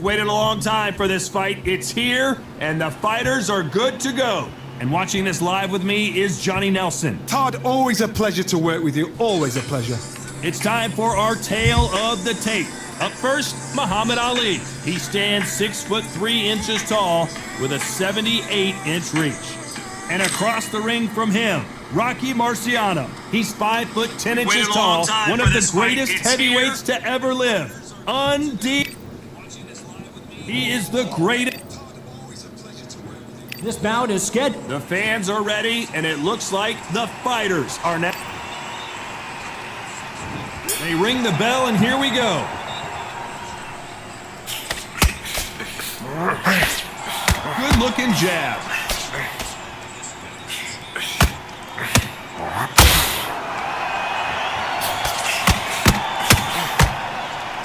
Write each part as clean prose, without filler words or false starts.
waited a long time for this fight. It's here, and the fighters are good to go. And watching this live with me is Johnny Nelson. Todd, always a pleasure to work with you. Always a pleasure. It's time for our tale of the tape. Up first, Muhammad Ali. He stands 6'3" tall with a 78-inch reach. And across the ring from him, Rocky Marciano. He's 5'10" tall, one of the greatest heavyweights to ever live. Undisputed. He is the greatest. This bout is scheduled. The fans are ready, and it looks like the fighters are now. They ring the bell, and here we go. Good-looking jab.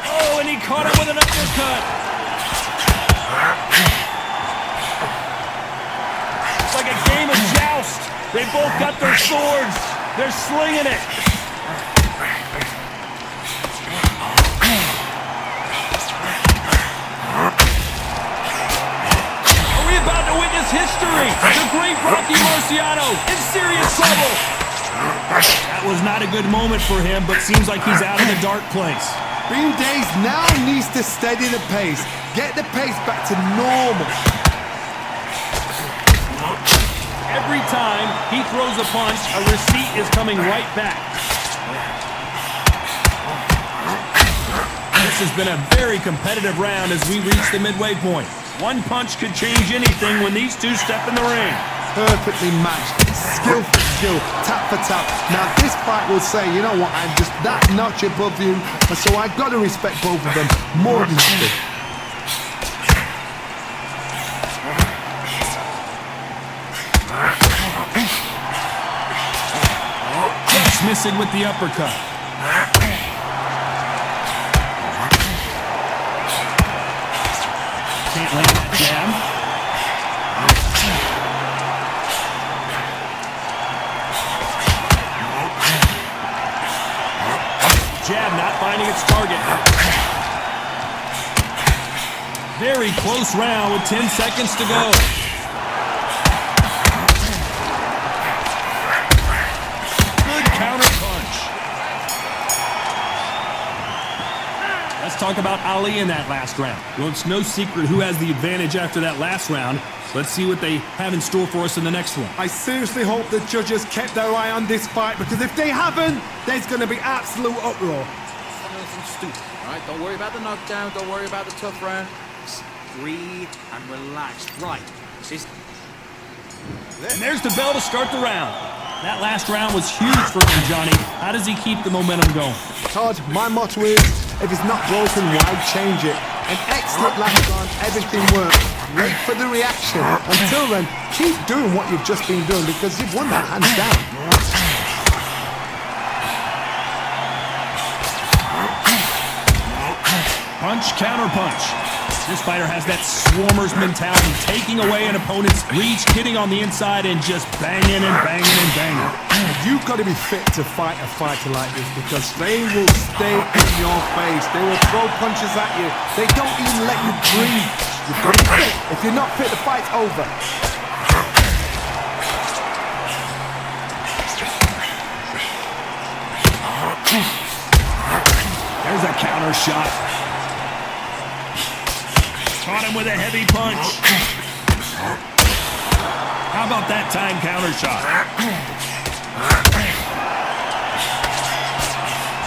Oh, and he caught him with an uppercut. It's like a game of joust. They both got their swords. They're slinging it. Are we about to witness history? The great Rocky Marciano in serious trouble. That was not a good moment for him, but seems like he's out of the dark place. Bean Days now needs to steady the pace. Get the pace back to normal. Every time he throws a punch, a receipt is coming right back. This has been a very competitive round as we reach the midway point. One punch could change anything when these two step in the ring. Perfectly matched. Skill for skill. Tap for tap. Now this fight will say, you know what, I'm just that notch above you. And so I've got to respect both of them more than you. Just missing with the uppercut. Can't land that jab. Jab not finding its target. Very close round with 10 seconds to go. Good counter punch. Let's talk about Ali in that last round. Well, it's no secret who has the advantage after that last round. Let's see what they have in store for us in the next one. I seriously hope the judges kept their eye on this fight, because if they haven't, there's going to be absolute uproar. Stupid, right? Don't worry about the knockdown. Don't worry about the tough round. Just breathe and relax. Right. And there's the bell to start the round. That last round was huge for him, Johnny. How does he keep the momentum going? Todd, my motto is, if it's not broken, why change it? An excellent last round, everything worked. Wait for the reaction. Until then, keep doing what you've just been doing, because you've won that hands down. Punch, counter punch. This fighter has that swarmer's mentality, taking away an opponent's reach, hitting on the inside, and just banging and banging and banging. You've got to be fit to fight a fighter like this, because they will stay in your face. They will throw punches at you. They don't even let you breathe. You've got to be fit. If you're not fit, the fight's over. There's a counter shot. Caught him with a heavy punch. How about that time counter shot?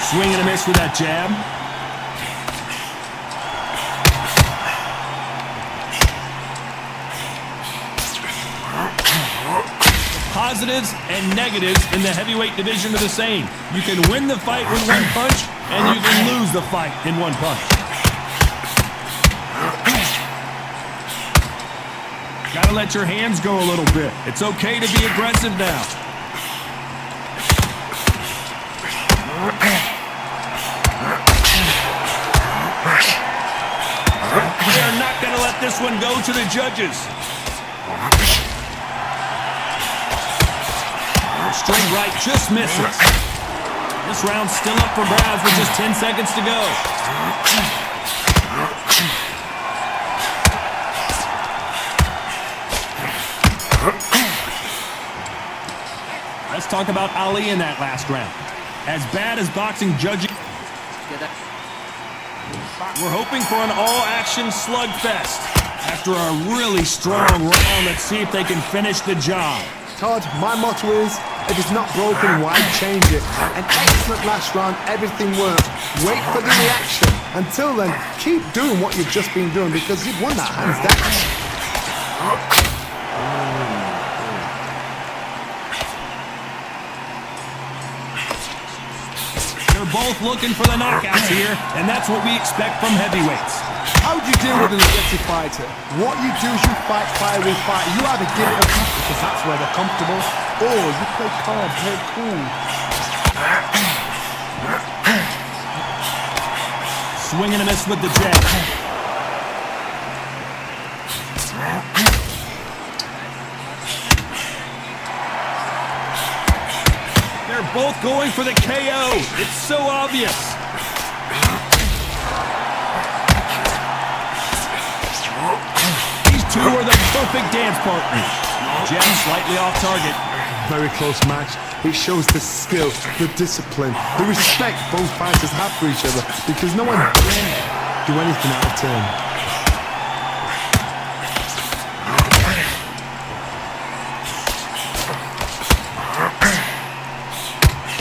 Swing and a miss with that jab. Positives and negatives in the heavyweight division are the same. You can win the fight with one punch, and you can lose the fight in one punch. Gotta let your hands go a little bit. It's okay to be aggressive now. They're not gonna let this one go to the judges. Straight right just misses. This round's still up for grabs with just 10 seconds to go. Let's talk about Ali in that last round. As bad as boxing judging, we're hoping for an all-action slugfest. After a really strong round, let's see if they can finish the job. Todd, my motto is, if it's not broken, why change it? An excellent last round, everything worked. Wait for the reaction. Until then, keep doing what you've just been doing because you've won that hands down. They're both looking for the knockouts here, and that's what we expect from heavyweights. How do you deal with an aggressive fighter? What you do is you fight fire with fire. You either give it a beat because that's where they're comfortable, or you play calm, play cool. Swing and a miss with the jab. They're both going for the KO. It's so obvious. These two are the perfect dance partners. Jab slightly off target. Very close match. It shows the skill, the discipline, the respect both fighters have for each other because no one dare do anything out of turn.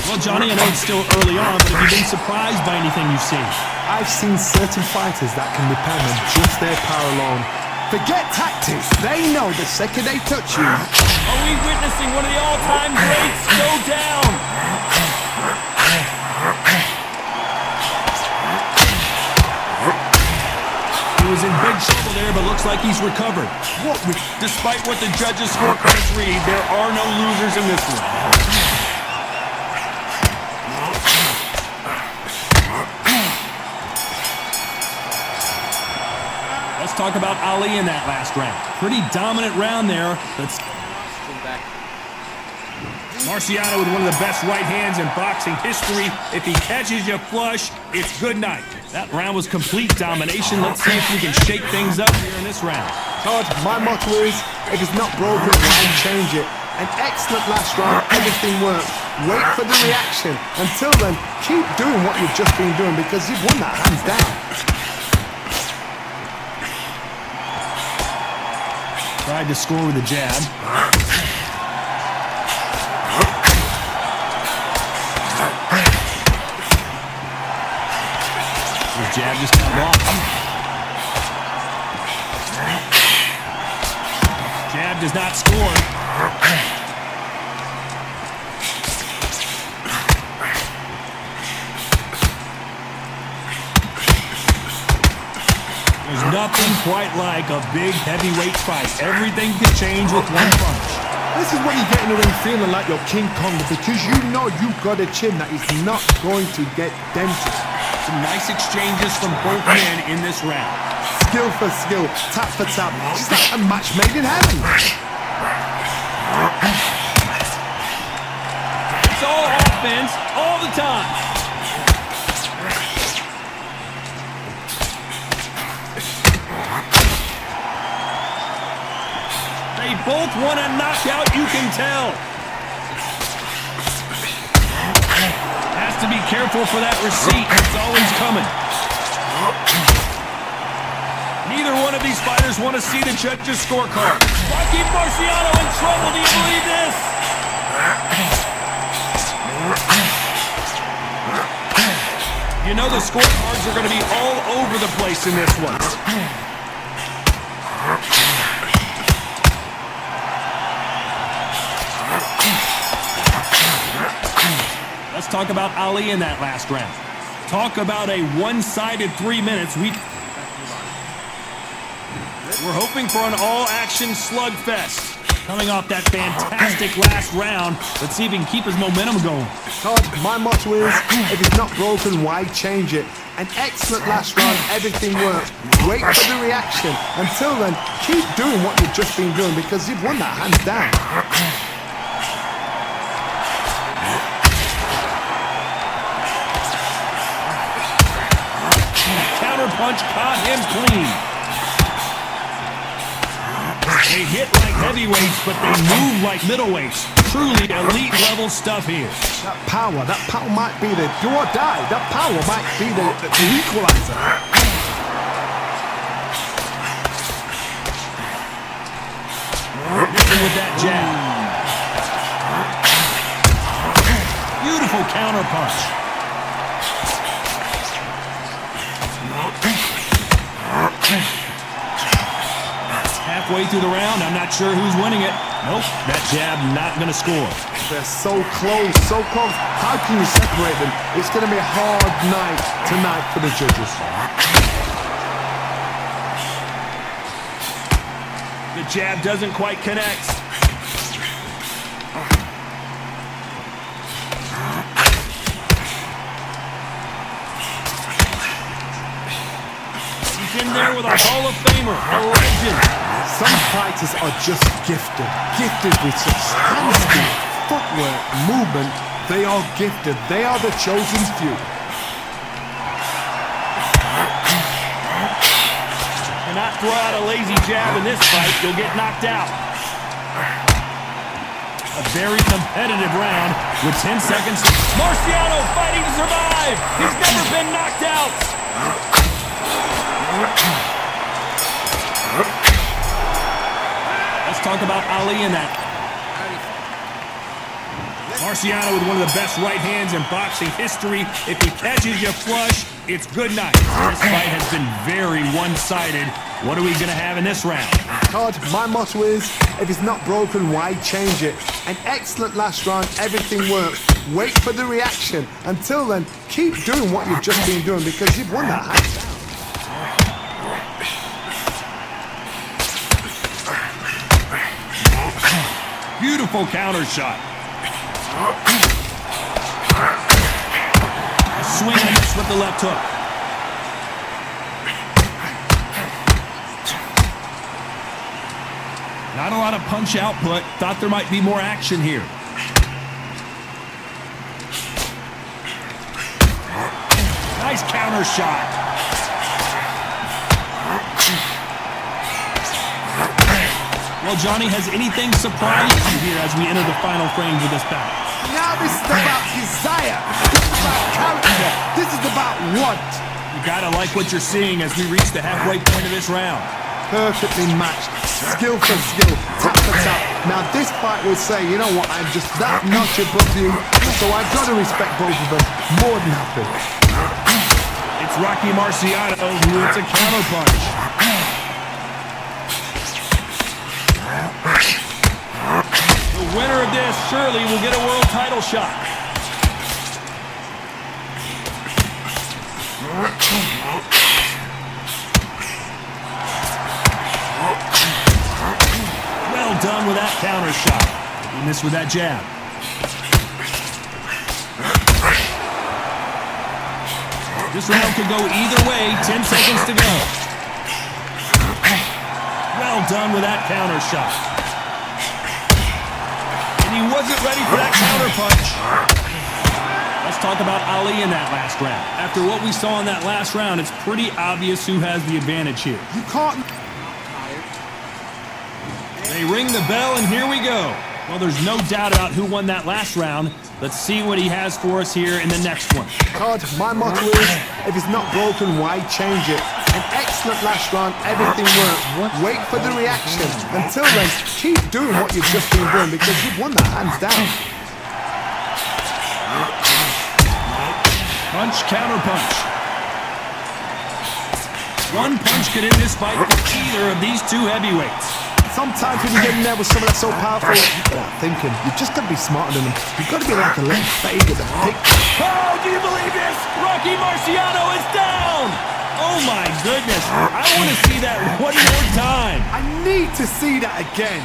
Well, Johnny, I know it's still early on, but have you been surprised by anything you've seen? I've seen certain fighters that can depend on just their power alone. Forget tactics. They know the second they touch you. Are we witnessing one of the all-time greats go down? He was in big trouble there, but looks like he's recovered. Despite what the judges' scorecards read, there are no losers in this one. Let's talk about Ali in that last round. Pretty dominant round there. Marciano with one of the best right hands in boxing history. If he catches you flush, it's good night. That round was complete domination. Let's see if we can shake things up here in this round. Todd, my motto is, if it's not broken, why change it? An excellent last round, everything worked. Wait for the reaction. Until then, keep doing what you've just been doing because you've won that hands down. Tried to score with a jab. The jab just got blocked. Jab does not score. There's nothing quite like a big heavyweight fight. Everything can change with one punch. This is when you get in the ring feeling like you're King Kong because you know you've got a chin that is not going to get dented. Some nice exchanges from both men in this round. Skill for skill, tap for tap. It's like a match made in heaven. It's all offense all the time. They both want a knockout, you can tell. Has to be careful for that receipt. It's always coming. Neither one of these fighters want to see the judges' scorecard. Rocky Marciano in trouble. Do you believe this? You know the scorecards are going to be all over the place in this one. Let's talk about Ali in that last round. Talk about a one-sided 3 minutes. We're hoping for an all-action slugfest. Coming off that fantastic last round, let's see if he can keep his momentum going. Todd, my motto is, if it's not broken, why change it? An excellent last round, everything worked. Wait for the reaction. Until then, keep doing what you've just been doing because you've won that hands down. Punch caught him clean. They hit like heavyweights, but they move like middleweights. Truly elite level stuff here. That power might be the do or die. That power might be the equalizer. Missing with that jab. Beautiful counter punch. Halfway through the round, I'm not sure who's winning it. Nope, that jab not going to score. They're so close, so close. How can you separate them? It's going to be a hard night tonight for the judges. The jab doesn't quite connect. He's in there with a Hall of Famer, a legend. Some fighters are just gifted with such hand speed, footwork, movement. They are gifted. They are the chosen few. Cannot throw out a lazy jab in this fight. You'll get knocked out. A very competitive round with 10 seconds. Marciano fighting to survive. He's never been knocked out. Let's talk about Ali in that. Marciano with one of the best right hands in boxing history. If he catches you flush, it's good night. This fight has been very one-sided. What are we going to have in this round? Todd, my motto is, if it's not broken, why change it? An excellent last round, everything worked. Wait for the reaction. Until then, keep doing what you've just been doing because you've won that hands down. Beautiful counter shot. A swing and a miss with the left hook. Not a lot of punch output. Thought there might be more action here. Nice counter shot. Well, Johnny, has anything surprised you here as we enter the final frames of this bout? Now this is about desire. This is about character. This is about want. You gotta like what you're seeing as we reach the halfway point of this round. Perfectly matched. Skill for skill. Tap for tap. Now this fight will say, you know what, I'm just that notch above you, so I've got to respect both of them. More than happy. It's Rocky Marciano who hits a counter punch. The winner of this surely will get a world title shot. Well done with that counter shot. He missed with that jab. This round could go either way. 10 seconds to go. Well done with that counter shot. And he wasn't ready for that counter punch. Let's talk about Ali in that last round. After what we saw in that last round, it's pretty obvious who has the advantage here. You can't... They ring the bell, and here we go. Well, there's no doubt about who won that last round. Let's see what he has for us here in the next one. Todd, my motto is, if it's not broken, why change it? An excellent last round, everything worked. Wait for the reaction. Until then, keep doing what you've just been doing because you've won that hands down. Punch, counter punch. One punch could end this fight for either of these two heavyweights. Sometimes when you get in there with someone that's so powerful, you're not thinking. You've just got to be smarter than them. You've got to be like a little fade with a pick. Oh, do you believe this? Rocky Marciano is down! Oh my goodness. I want to see that one more time. I need to see that again.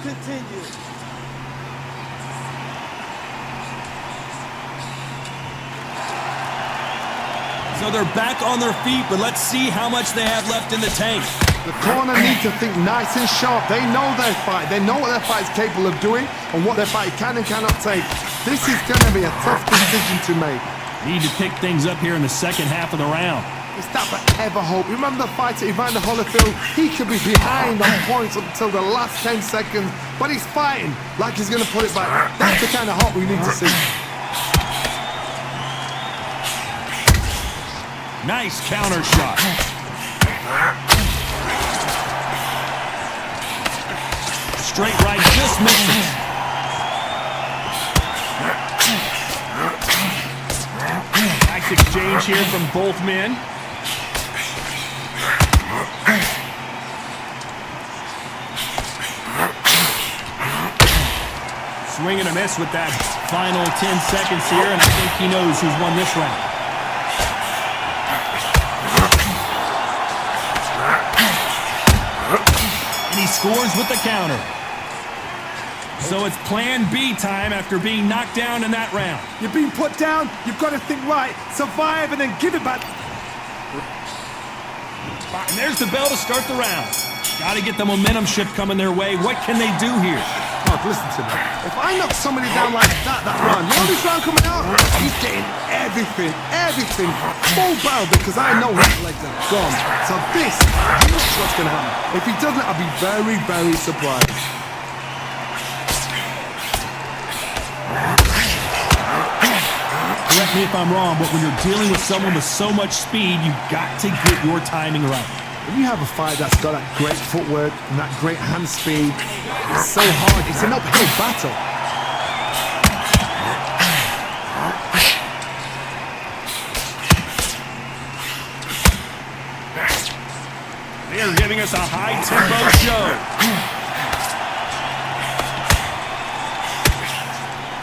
Continue. So they're back on their feet, but let's see how much they have left in the tank. The corner need to think nice and sharp. They know their fight. They know what their fight is capable of doing and what their fight can and cannot take. This is going to be a tough decision to make. Need to pick things up here in the second half of the round. It's that forever hope. Remember the fight at Evander Holyfield? He could be behind on points until the last 10 seconds, but he's fighting like he's going to put it back. That's the kind of hope we need to see. Nice counter shot. Straight right, just misses. Nice exchange here from both men. Swing and a miss with that final 10 seconds here, and I think he knows who's won this round. And he scores with the counter. So it's plan B time after being knocked down in that round. You're being put down, you've got to think right, survive and then give it back. And there's the bell to start the round. Got to get the momentum shift coming their way. What can they do here? Oh, listen to me. If I knock somebody down like that round, you know this round coming out? He's getting everything, full barrel, because I know his legs are gone. So this is what's going to happen. If he doesn't, I'll be very, very surprised. Correct me if I'm wrong, but when you're dealing with someone with so much speed, you've got to get your timing right. When you have a fight that's got that great footwork and that great hand speed, it's so hard. It's an uphill battle. They are giving us a high-tempo show.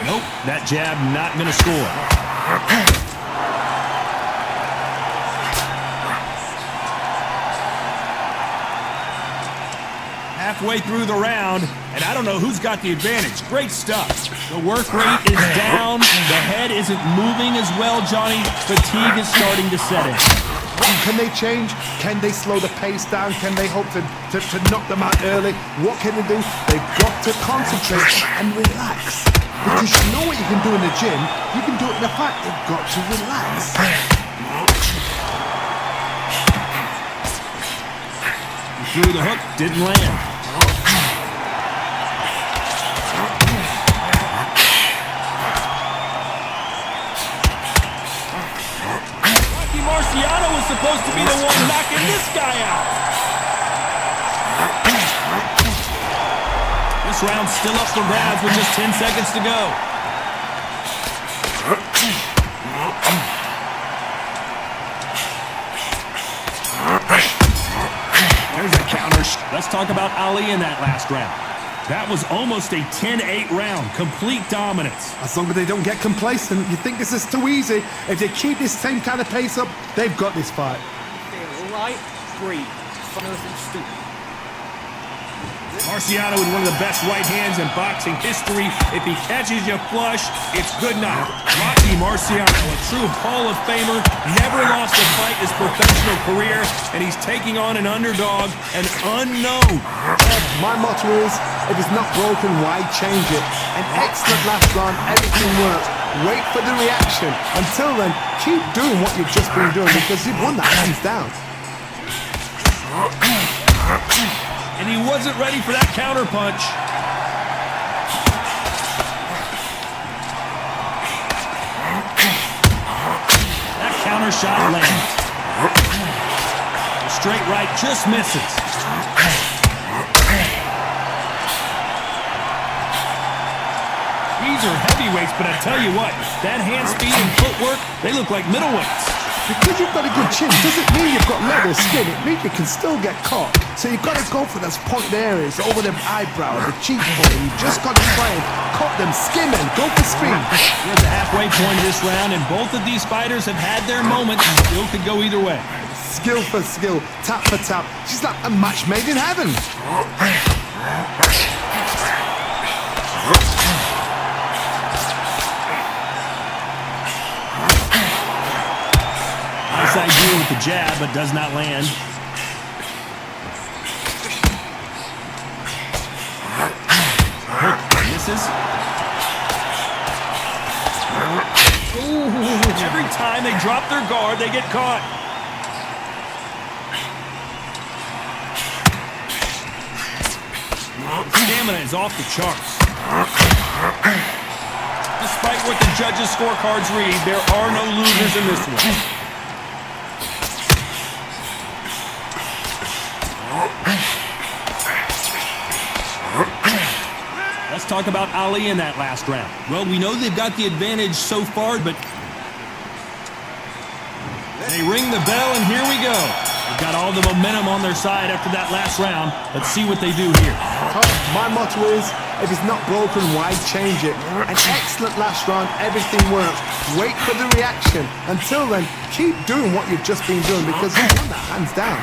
Nope, that jab not going to score. Halfway through the round, and I don't know who's got the advantage. Great stuff. The work rate is down. The head isn't moving as well, Johnny. Fatigue is starting to set in. What can they change? Can they slow the pace down? Can they hope to knock them out early? What can they do? They've got to concentrate and relax. Because you know what you can do in the gym, you can do it in the fight. They've got to relax. He threw the hook, didn't land. Marciano was supposed to be the one knocking this guy out. This round's still up for grabs with just 10 seconds to go. There's a counter. Let's talk about Ali in that last round. That was almost a 10-8 round. Complete dominance. As long as they don't get complacent, you think this is too easy. If they keep this same kind of pace up, they've got this fight. Feel right, breathe. Nothing stupid. Marciano with one of the best right hands in boxing history. If he catches you flush, it's good night. Rocky Marciano, a true Hall of Famer, never lost a fight in his professional career, and he's taking on an underdog, an unknown. My motto is, if it's not broken, why change it? An excellent last round, everything worked. Wait for the reaction. Until then, keep doing what you've just been doing, because you've won that hands down. And he wasn't ready for that counter punch. That counter shot lands. The straight right just misses. These are heavyweights, but I tell you what, that hand speed and footwork, they look like middleweights. Because you've got a good chin doesn't mean you've got leather skin. It means you can still get caught. So you've got to go for those pointed areas, over the eyebrow, the cheekbone. You've just got to try and cut them, skin them, go for speed. Here's the halfway point of this round, and both of these fighters have had their moments. Still could go either way. Skill for skill, tap for tap. She's like a match made in heaven. Nice Nice idea with the jab, but does not land. Hook misses. Ooh, every time they drop their guard, they get caught. Stamina is off the charts. Despite what the judges' scorecards read, there are no losers in this one. Let's talk about Ali in that last round. Well, we know they've got the advantage so far, but they ring the bell, and here we go. They've got all the momentum on their side after that last round. Let's see what they do here. My motto is, if it's not broken, why change it? An excellent last round, everything works. Wait for the reaction. Until then, keep doing what you've just been doing because you've won that hands down.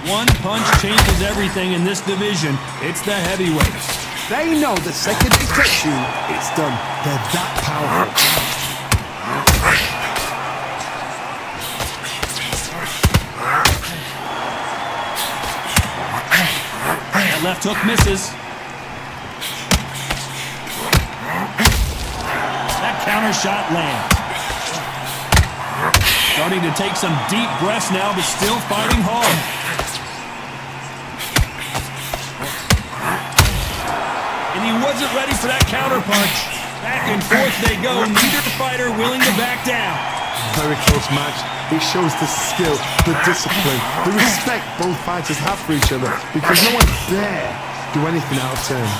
One punch changes everything in this division. It's the heavyweights. They know the second they touch you, it's done. They're that powerful. That left hook misses. That counter shot lands. Starting to take some deep breaths now, but still fighting hard. And he wasn't ready for that counter punch. Back and forth they go, neither fighter willing to back down. Very close match. It shows the skill, the discipline, the respect both fighters have for each other because no one dare do anything out of turn.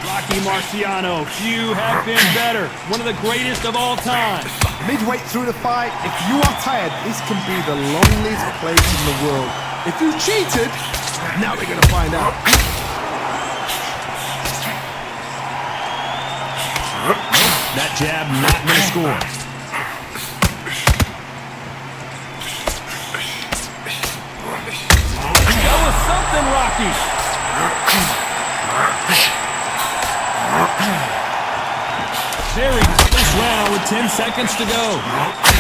Rocky Marciano, few have been better. One of the greatest of all time. Midway through the fight, if you are tired, this can be the loneliest place in the world. If you cheated, now we're gonna find out. That jab not gonna score. That was something, Rocky. Very close round with 10 seconds to go.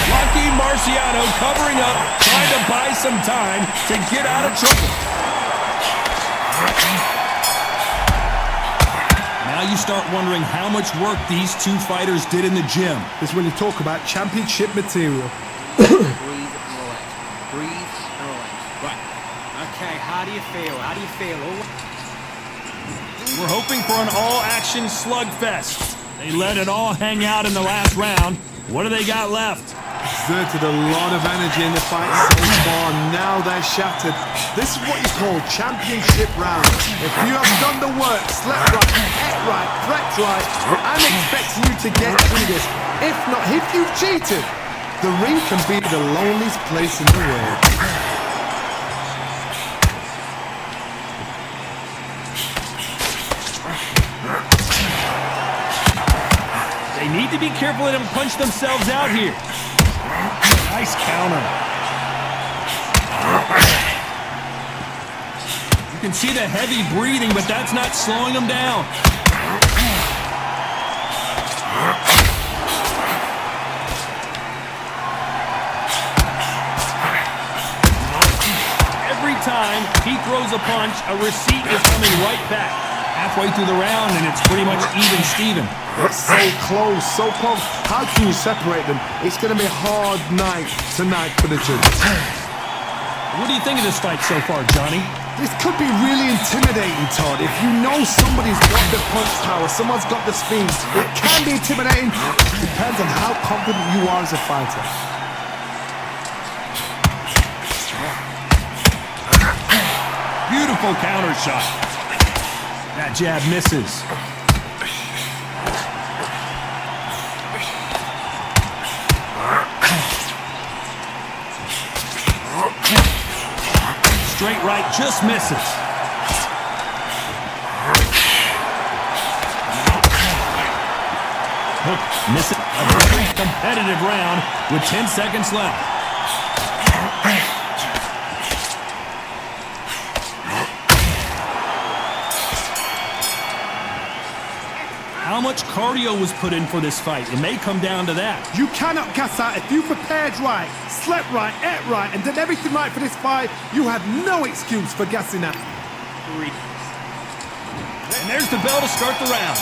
Rocky Marciano covering up, trying to buy some time to get out of trouble. Now you start wondering how much work these two fighters did in the gym. This is when you talk about championship material. Breathe and relax. Breathe and relax. Right. Okay, how do you feel? How do you feel? We're hoping for an all-action slugfest. They let it all hang out in the last round. What do they got left? Exerted a lot of energy in the fight so far. Now they're shattered. This is what you call championship round. If you have done the work, slept right, ate right, prepped right, I'm expecting you to get through this. If not, if you've cheated, the ring can be the loneliest place in the world. They need to be careful and punch themselves out here. Nice counter. You can see the heavy breathing, but that's not slowing them down. Every time he throws a punch, a receipt is coming right back. Halfway through the round, and it's pretty much even Steven. So close, so close. How can you separate them? It's going to be a hard night tonight for the judges. What do you think of this fight so far, Johnny? This could be really intimidating, Todd. If you know somebody's got the punch power, someone's got the speed, it can be intimidating. Depends on how confident you are as a fighter. Beautiful counter shot. That jab misses. Straight right just misses. Hook misses. A very competitive round with 10 seconds left. how much cardio was put in for this fight. It may come down to that. You cannot gas out. If you prepared right, slept right, ate right, and did everything right for this fight, you have no excuse for gassing out. And there's the bell to start the round.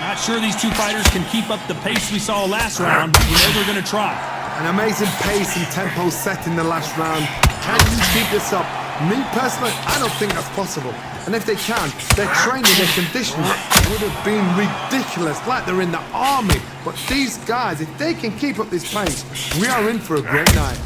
Not sure these two fighters can keep up the pace we saw last round, but we know they're going to try. An amazing pace and tempo set in the last round. Can you keep this up? Me personally, I don't think that's possible. And if they can, their training, their conditioning would have been ridiculous, like they're in the army. But these guys, if they can keep up this pace, we are in for a great night.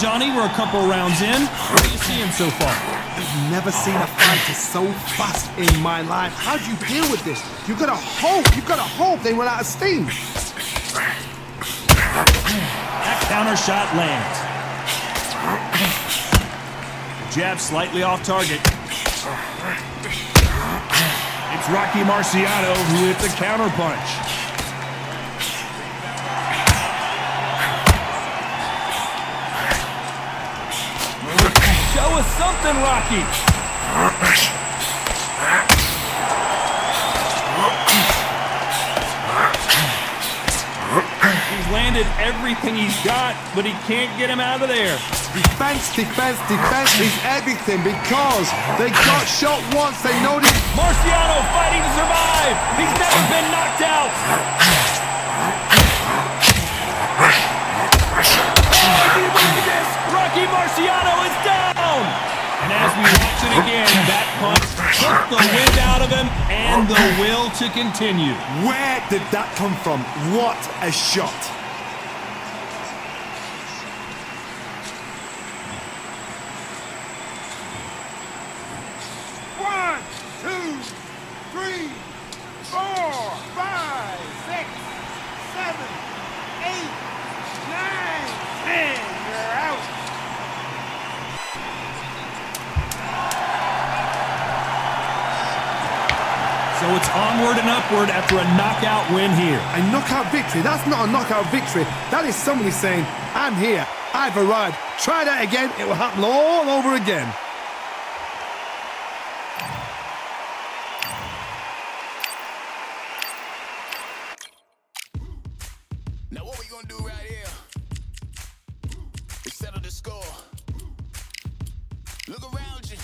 Johnny, we're a couple rounds in. What are you seeing so far? I've never seen a fighter so fast in my life. How do you deal with this? You gotta hope they run out of steam. That counter shot lands. Jab slightly off target. It's Rocky Marciano who hits a counter punch. Show us something, Rocky. He's landed everything he's got, but he can't get him out of there. Defense is everything because they got shot once. They know this. Marciano fighting to survive. He's never been knocked out. Rocky Marciano is down! And as we watch it again, that punch took the wind out of him and the will to continue. Where did that come from? What a shot! One, two, three, 4, 5, 6, 7, 8, 9, 10. You're out. So it's onward and upward after a knockout win here. A knockout victory? That's not a knockout victory. That is somebody saying, I'm here, I've arrived. Try that again, it will happen all over again. Now what we gonna do right here is settle the score. Look around you.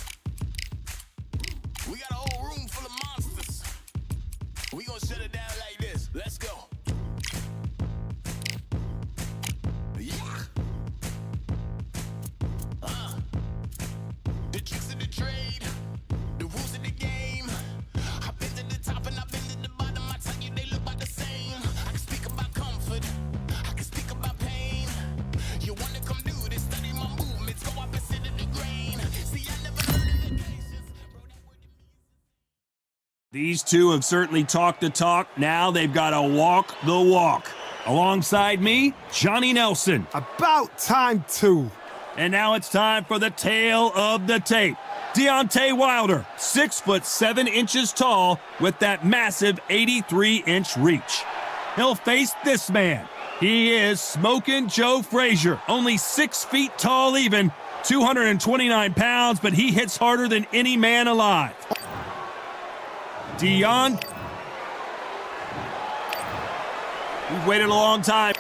We got a whole room full of monsters. We gonna shut it down like this. Let's go. Yeah. The tricks of the trade, the rules of the game. I've been to the top and I've been to the bottom. I tell you they look about the same. I can speak about comfort. I can speak about pain. You wanna come do this? Study my movements. Go opposite of the grain. See, I never learned the patience. Bro, that word to me is... These two have certainly talked the talk. Now they've got to walk the walk. Alongside me, Johnny Nelson. About time too. And now it's time for the tale of the tape. Deontay Wilder, 6'7" tall with that massive 83-inch reach. He'll face this man. He is Smokin' Joe Frazier, only 6 feet tall even, 229 pounds, but he hits harder than any man alive. We've waited a long time.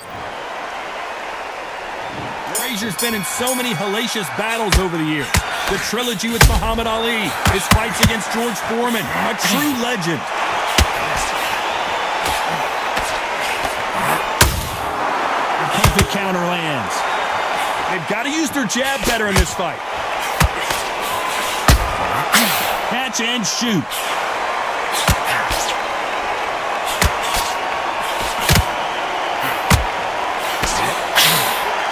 Frazier's been in so many hellacious battles over the years. The trilogy with Muhammad Ali, his fights against George Foreman, a true legend. The perfect counter lands. They've got to use their jab better in this fight. Catch and shoot.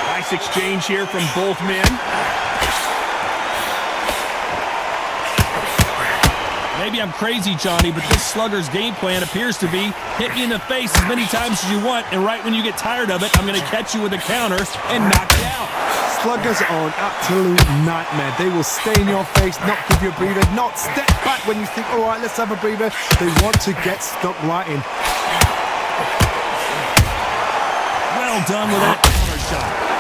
Nice exchange here from both men. Maybe I'm crazy, Johnny, but this slugger's game plan appears to be hit me in the face as many times as you want, and right when you get tired of it, I'm going to catch you with a counter and knock you out. Sluggers are an absolute nightmare. They will stay in your face, not give you a breather, not step back when you think, all right, let's have a breather. They want to get stuck right in. Well done with that counter shot.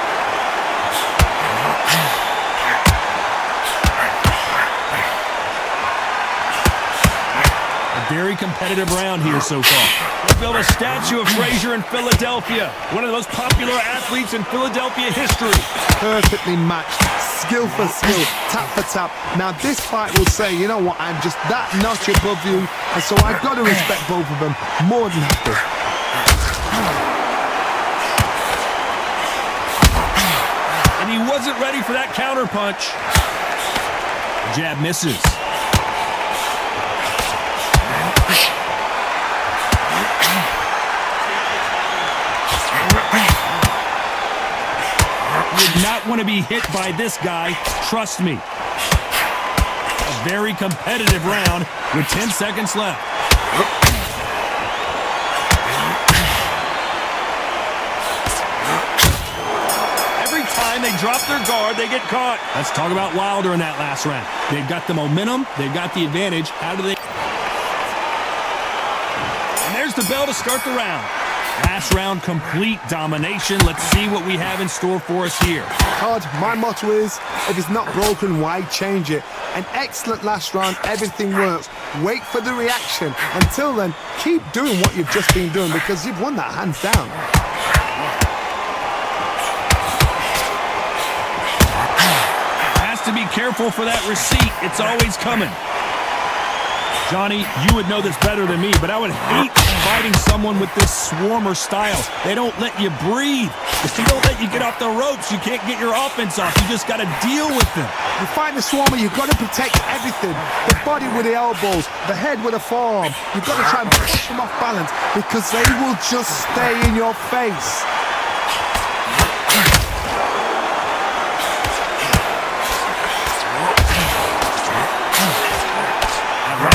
Very competitive round here so far. They built a statue of Frazier in Philadelphia, one of the most popular athletes in Philadelphia history. Perfectly matched, skill for skill, tap for tap. Now this fight will say, you know what, I'm just that notch above you, and so I've got to respect both of them more than happy. And he wasn't ready for that counter punch. Jab misses. You would not want to be hit by this guy, trust me. A very competitive round with 10 seconds left. Every time they drop their guard, they get caught. Let's talk about Wilder in that last round. They've got the momentum, they've got the advantage. How do they... And there's the bell to start the round. Last round, complete domination. Let's see what we have in store for us here. Todd, my motto is, if it's not broken, why change it? An excellent last round, everything works. Wait for the reaction. Until then, keep doing what you've just been doing because you've won that hands down. Has to be careful for that receipt. It's always coming. Johnny, you would know this better than me, but I would hate fighting someone with this swarmer style. They don't let you breathe. If they don't let you get off the ropes, you can't get your offense off. You just got to deal with them. You fight the swarmer, you've got to protect everything. The body with the elbows, the head with a forearm. You've got to try and push them off balance because they will just stay in your face.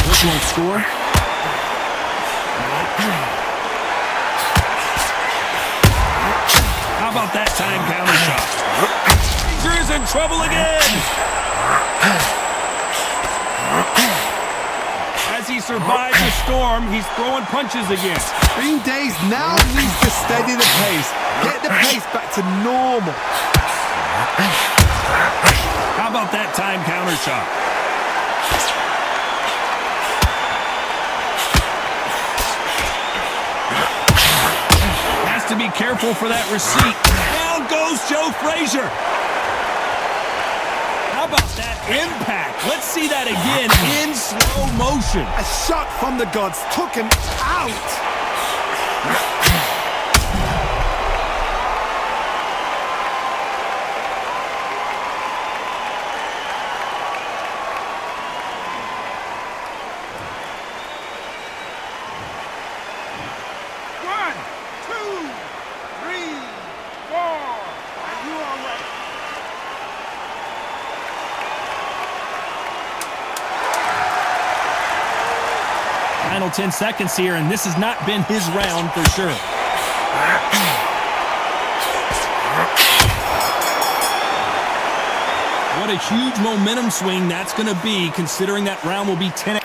This won't score. How about that time counter shot? Frazier is in trouble again. As he survives the storm, he's throwing punches again. Green Days now needs to steady the pace. Get the pace back to normal. How about that time counter shot? To be careful for that receipt. Down goes Joe Frazier. How about that impact? Let's see that again in slow motion. A shot from the gods took him out. Final 10 seconds here, and this has not been his round for sure. What a huge momentum swing that's going to be, considering that round will be 10.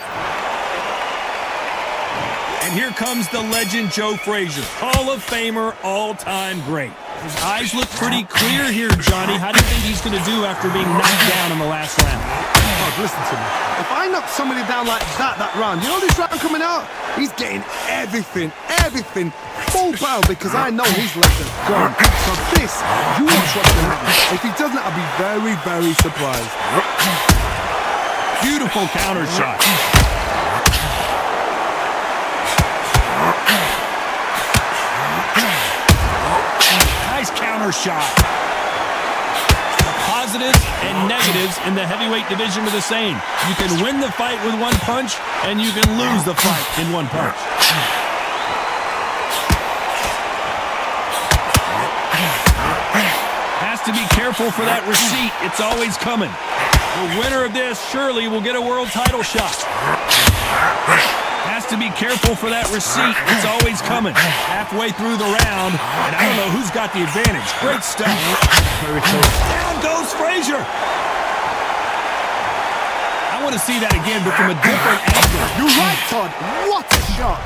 And here comes the legend Joe Frazier, Hall of Famer, all-time great. His eyes look pretty clear here, Johnny. How do you think he's going to do after being knocked down in the last round? Oh, listen to me. If I knock somebody down like that round, you know this round coming out? He's getting everything, full barrel because I know his legs are gone. So this, you watch what's going to happen. If he doesn't, I'll be very, very surprised. Beautiful counter shot. Nice counter shot. Positives and negatives in the heavyweight division are the same. You can win the fight with one punch, and you can lose the fight in one punch. Has to be careful for that receipt. It's always coming. The winner of this surely will get a world title shot. Has to be careful for that receipt. It's always coming. Halfway through the round, and I don't know who's got the advantage. Great stuff. Very close. Down goes Frazier. I want to see that again, but from a different angle. You're right, Todd. What a shot.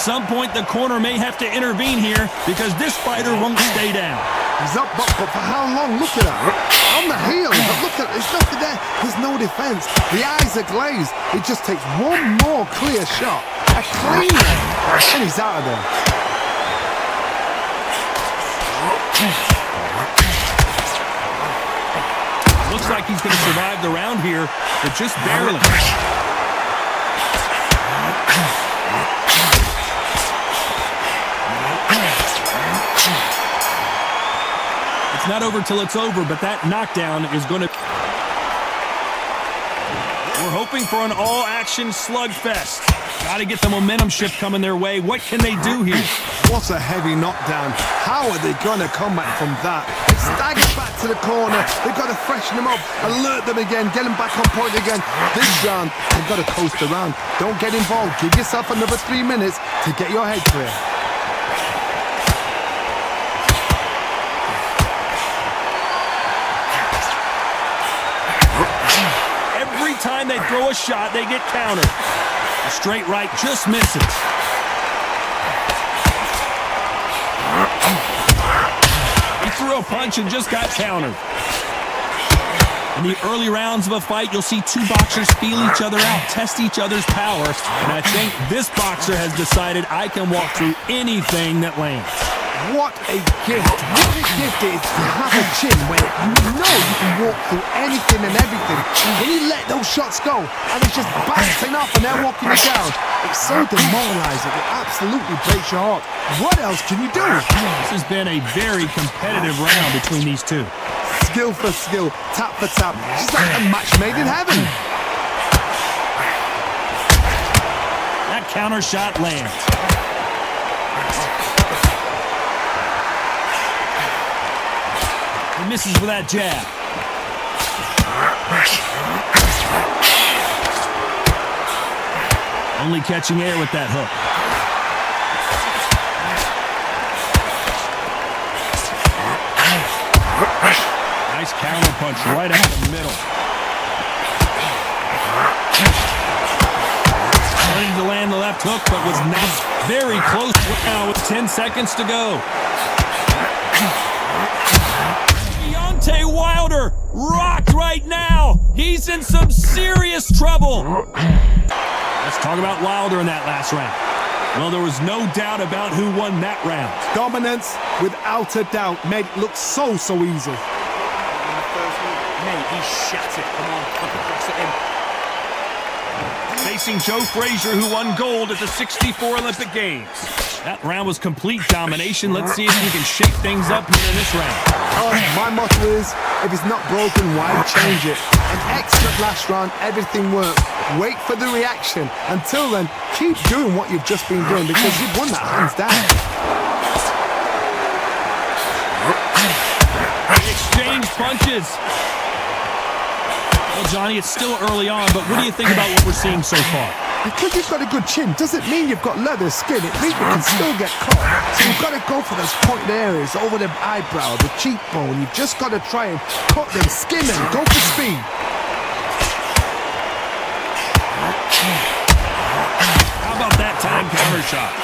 some point, the corner may have to intervene here because this fighter won't stay down. He's up, but for how long? Look at that. On the heels, but look at, there's nothing there. There's no defense. The eyes are glazed. It just takes one more clear shot. A clean one, and he's out of there. Looks like he's going to survive the round here, but just barely. It's not over till it's over, but that knockdown is going to... We're hoping for an all-action slugfest. Got to get the momentum shift coming their way. What can they do here? What a heavy knockdown. How are they going to come back from that? They stagger back to the corner. They've got to freshen them up, alert them again, get them back on point again. This round, they've got to coast around. Don't get involved. Give yourself another 3 minutes to get your head clear. Every time they throw a shot, they get countered. A straight right just misses. He threw a punch and just got countered. In the early rounds of a fight, you'll see two boxers feel each other out, test each other's power, and I think this boxer has decided I can walk through anything that lands. What a gift. What a gift it is to have a chin where you know you can walk through anything and everything. When you let those shots go and it's just bouncing off and they're walking you down, it's so demoralizing. It absolutely breaks your heart. What else can you do? This has been a very competitive round between these two. Skill for skill, tap for tap. It's like a match made in heaven. That counter shot lands. He misses with that jab. Only catching air with that hook. Nice counter punch right out the middle. Wanting to land the left hook, but was not very close now with 10 seconds to go. Wilder rocked right now. He's in some serious trouble. Let's talk about Wilder in that last round. Well, there was no doubt about who won that round. Dominance, without a doubt, made it look so easy. Mate, he shattered. Come on, put the cross at him. Facing Joe Frazier, who won gold at the '64 Olympic Games. That round was complete domination. Let's see if we can shake things up here in this round. My motto is, if it's not broken, why change it? An excellent last round, everything worked. Wait for the reaction. Until then, keep doing what you've just been doing because you've won that hands down. Exchange punches. Well, Johnny, it's still early on, but what do you think about what we're seeing so far? Because you've got a good chin doesn't mean you've got leather skin. It means you can still get caught. So you've got to go for those pointed areas, over the eyebrow, the cheekbone. You've just got to try and cut them, skim them, go for speed. How about that time counter shot?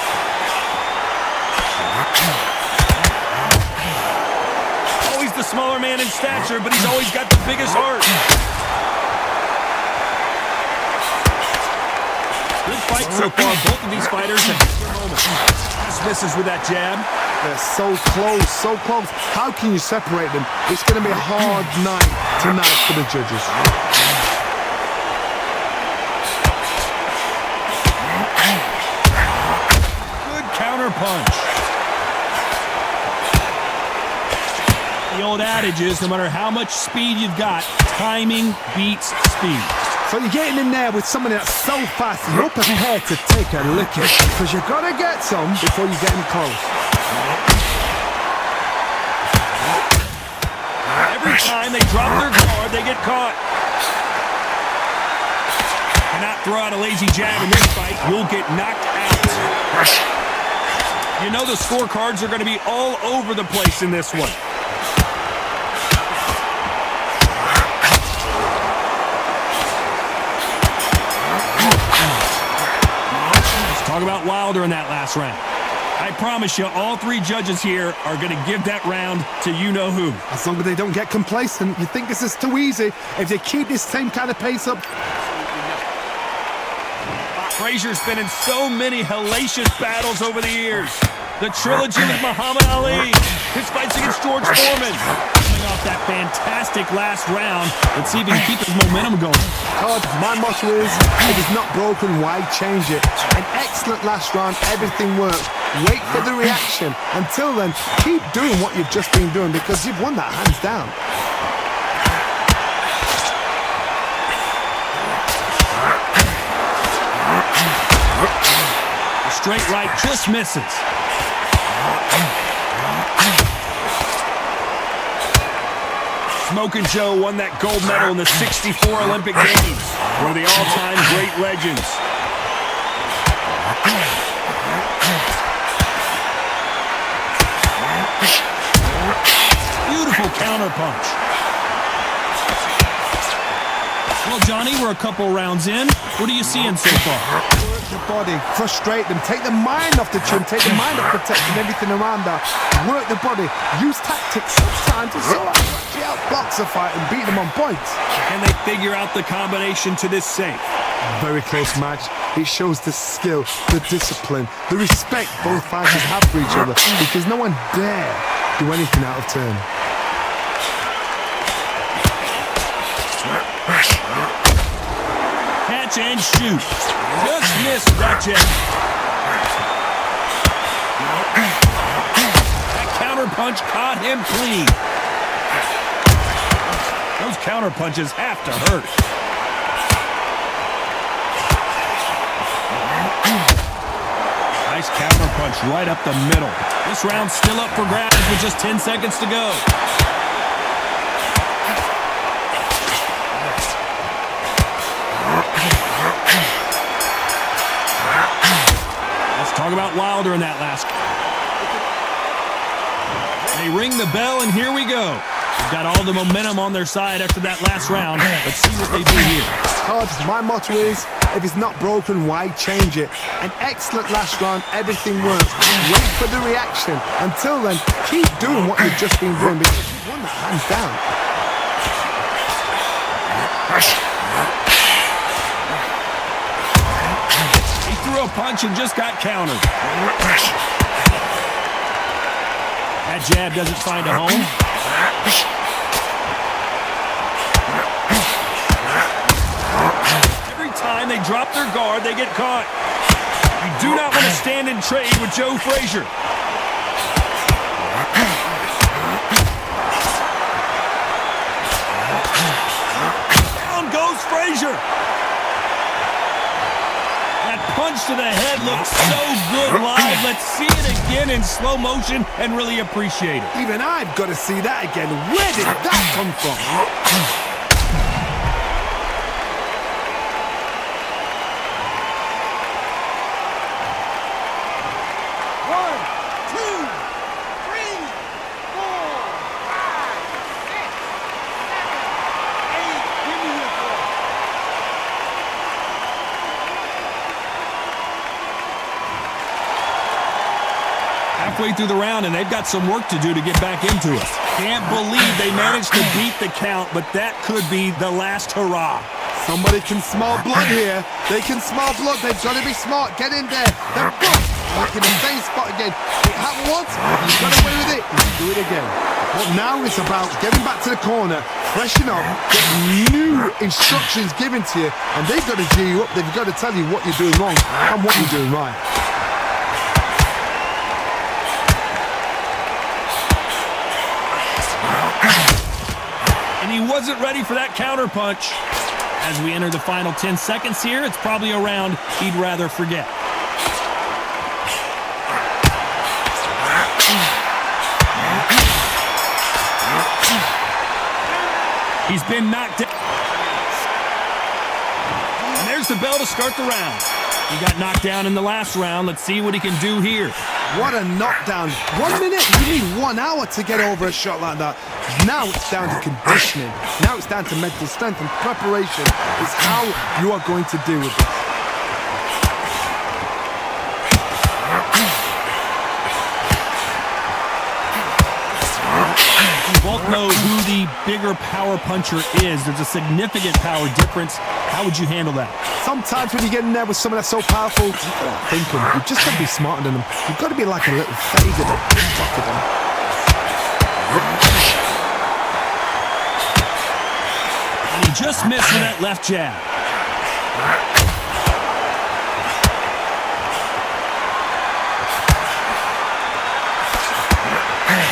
Always the smaller man in stature, but he's always got the biggest heart. Good fight so far. Both of these fighters have hit their moments. Just misses with that jab. They're so close, so close. How can you separate them? It's going to be a hard night tonight for the judges. Good counter punch. The old adage is, no matter how much speed you've got, timing beats speed. So you're getting in there with someone that's so fast, you're prepared to take a licking. Because you've got to get some before you get in close. Every time they drop their guard, they get caught. Cannot throw out a lazy jab in this fight. You'll get knocked out. You know the scorecards are going to be all over the place in this one. Talk about Wilder in that last round. I promise you, all three judges here are going to give that round to you-know-who. As long as they don't get complacent, you think this is too easy. If they keep this same kind of pace up. Frazier's been in so many hellacious battles over the years. The trilogy with Muhammad Ali, his fights against George Foreman. Coming off that fantastic last round, let's see if he can keep his momentum going. Todd, my motto is, if it's not broken, why change it? An excellent last round, everything worked. Wait for the reaction. Until then, keep doing what you've just been doing because you've won that hands down. The straight right just misses. Smokin' Joe won that gold medal in the '64 Olympic Games. One of the all-time great legends. Beautiful counter punch. Well, Johnny, we're a couple rounds in. What are you seeing so far? Work the body, frustrate them, take the mind off the chin, take the mind off protecting everything around that. Work the body, use tactics sometimes to sort of actually outbox a fight and beat them on points. Can they figure out the combination to this safe? Very close match. It shows the skill, the discipline, the respect both fighters have for each other because no one dare do anything out of turn. Catch and shoot. Just missed that jab. That counter punch caught him clean. Those counter punches have to hurt. Nice counter punch right up the middle. This round's still up for grabs with just 10 seconds to go. Talk about Wilder in that last. They ring the bell, and here we go. They've got all the momentum on their side after that last round. Let's see what they do here. Todd, my motto is, if it's not broken, why change it? An excellent last round, everything works. Wait for the reaction. Until then, keep doing what you've just been doing because you've won that hands down. Threw a punch and just got countered. That jab doesn't find a home. Every time they drop their guard, they get caught. You do not want to stand and trade with Joe Frazier. Down goes Frazier. Punch to the head looks so good live. Let's see it again in slow motion and really appreciate it. Even I've got to see that again. Where did that come from? One, two, three, four, five, six, seven, eight. Give me your ball. Halfway through the round, and they've got some work to do to get back into it. Can't believe they managed to beat the count, but that could be the last hurrah. Somebody can smell blood here. They can smell blood. They've got to be smart. Get in there. They're both back in the same spot again. It happened once. You got away with it. You can do it again. But now it's about getting back to the corner, freshen up, get new instructions given to you, and they've got to G you up. They've got to tell you what you're doing wrong and what you're doing right. And he wasn't ready for that counter punch. As we enter the final 10 seconds here, it's probably a round he'd rather forget. He's been knocked down. And there's the bell to start the round. He got knocked down in the last round. Let's see what he can do here. What a knockdown. 1 minute, you need 1 hour to get over a shot like that. Now it's down to conditioning. Now it's down to mental strength and preparation. It's how you are going to deal with it. know who the bigger power puncher is. There's a significant power difference. How would you handle that? Sometimes when you get in there with someone that's so powerful, you've got to think them. You've just got to be smarter than them. You've got to be like a little phaser that bucket them. And he just missed with that left jab.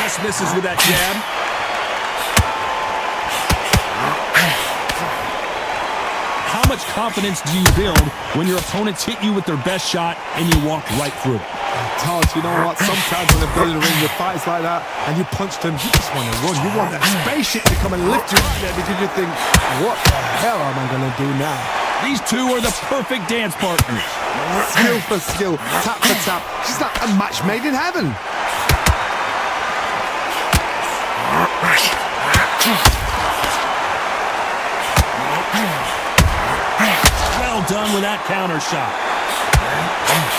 Just misses with that jab. How much confidence do you build when your opponents hit you with their best shot and you walk right through it? Todd, you know what? Sometimes when they're building a ring with fights like that and you punch them, you just want to run. You want that spaceship to come and lift you up there because you think, what the hell am I going to do now? These two are the perfect dance partners. Skill for skill, tap for tap. She's like a match made in heaven. Well done with that counter shot.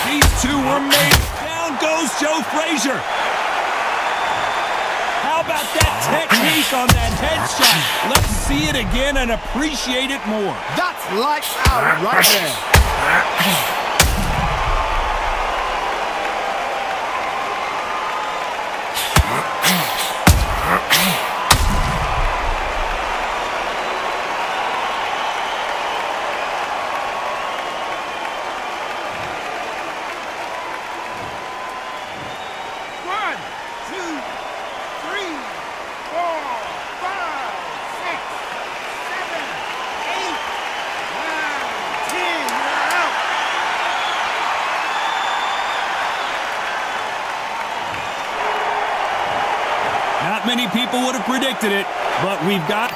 These two were made. Down goes Joe Frazier. How about that technique on that headshot? Let's see it again and appreciate it more. That's lights out right there. Not many people would have predicted it, but we've got...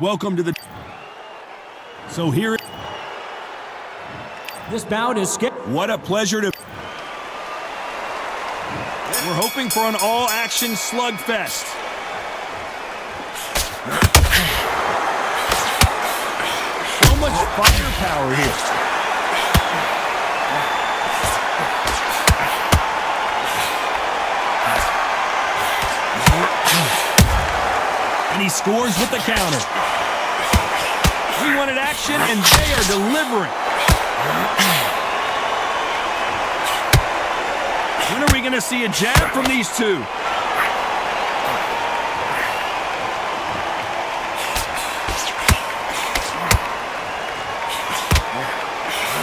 Welcome to the... So here... This bout is scheduled. What a pleasure to... We're hoping for an all-action slugfest. So much firepower here. And he scores with the counter. We wanted action, and they are delivering. When are we going to see a jab from these two?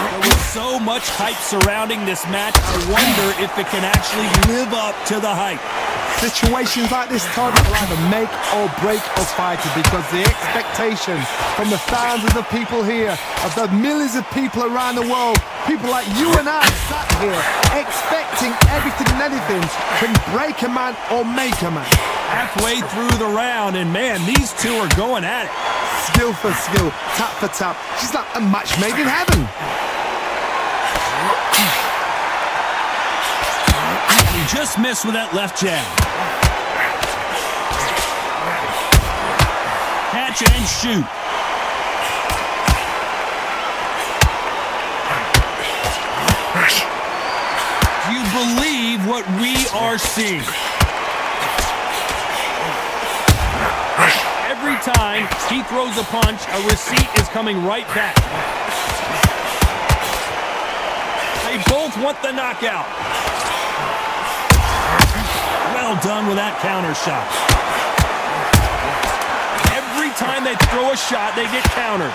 So with so much hype surrounding this match, I wonder if it can actually live up to the hype. Situations like this, Todd, will either make or break us fighters, because the expectation from the thousands of people here, of the millions of people around the world, people like you and I sat here expecting everything and anything, can break a man or make a man. Halfway through the round, and man, these two are going at it. Skill for skill, tap for tap. She's like a match made in heaven. He just missed with that left jab. Catch and shoot. Do you believe what we are seeing? Every time he throws a punch, a receipt is coming right back. They both want the knockout. Well done with that counter shot. Every time they throw a shot, they get countered.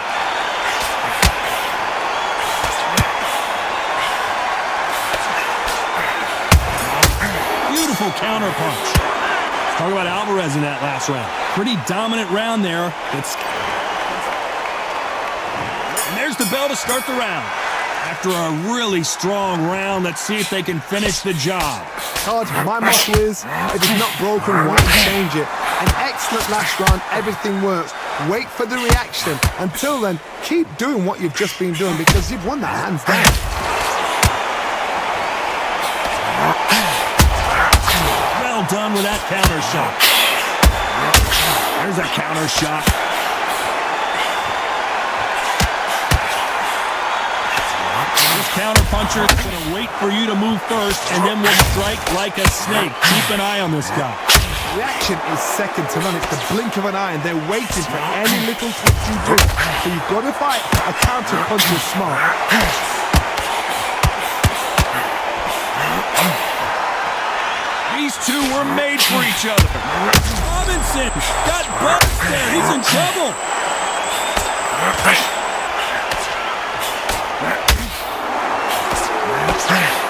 Beautiful counter punch. Let's talk about Alvarez in that last round. Pretty dominant round there. And there's the bell to start the round. After a really strong round, let's see if they can finish the job. Todd, my motto is, if it's not broken, why change it? An excellent last round, everything works. Wait for the reaction. Until then, keep doing what you've just been doing, because you've won that hands down. Well done with that counter shot. There's a counter shot. This counter puncher is going to wait for you to move first and then will strike like a snake. Keep an eye on this guy. Reaction is second to none. It's the blink of an eye, and they're waiting for any little twitch you do. So you've got to fight a counter punch is smart. These two were made for each other. Robinson got buzzed there. He's in trouble.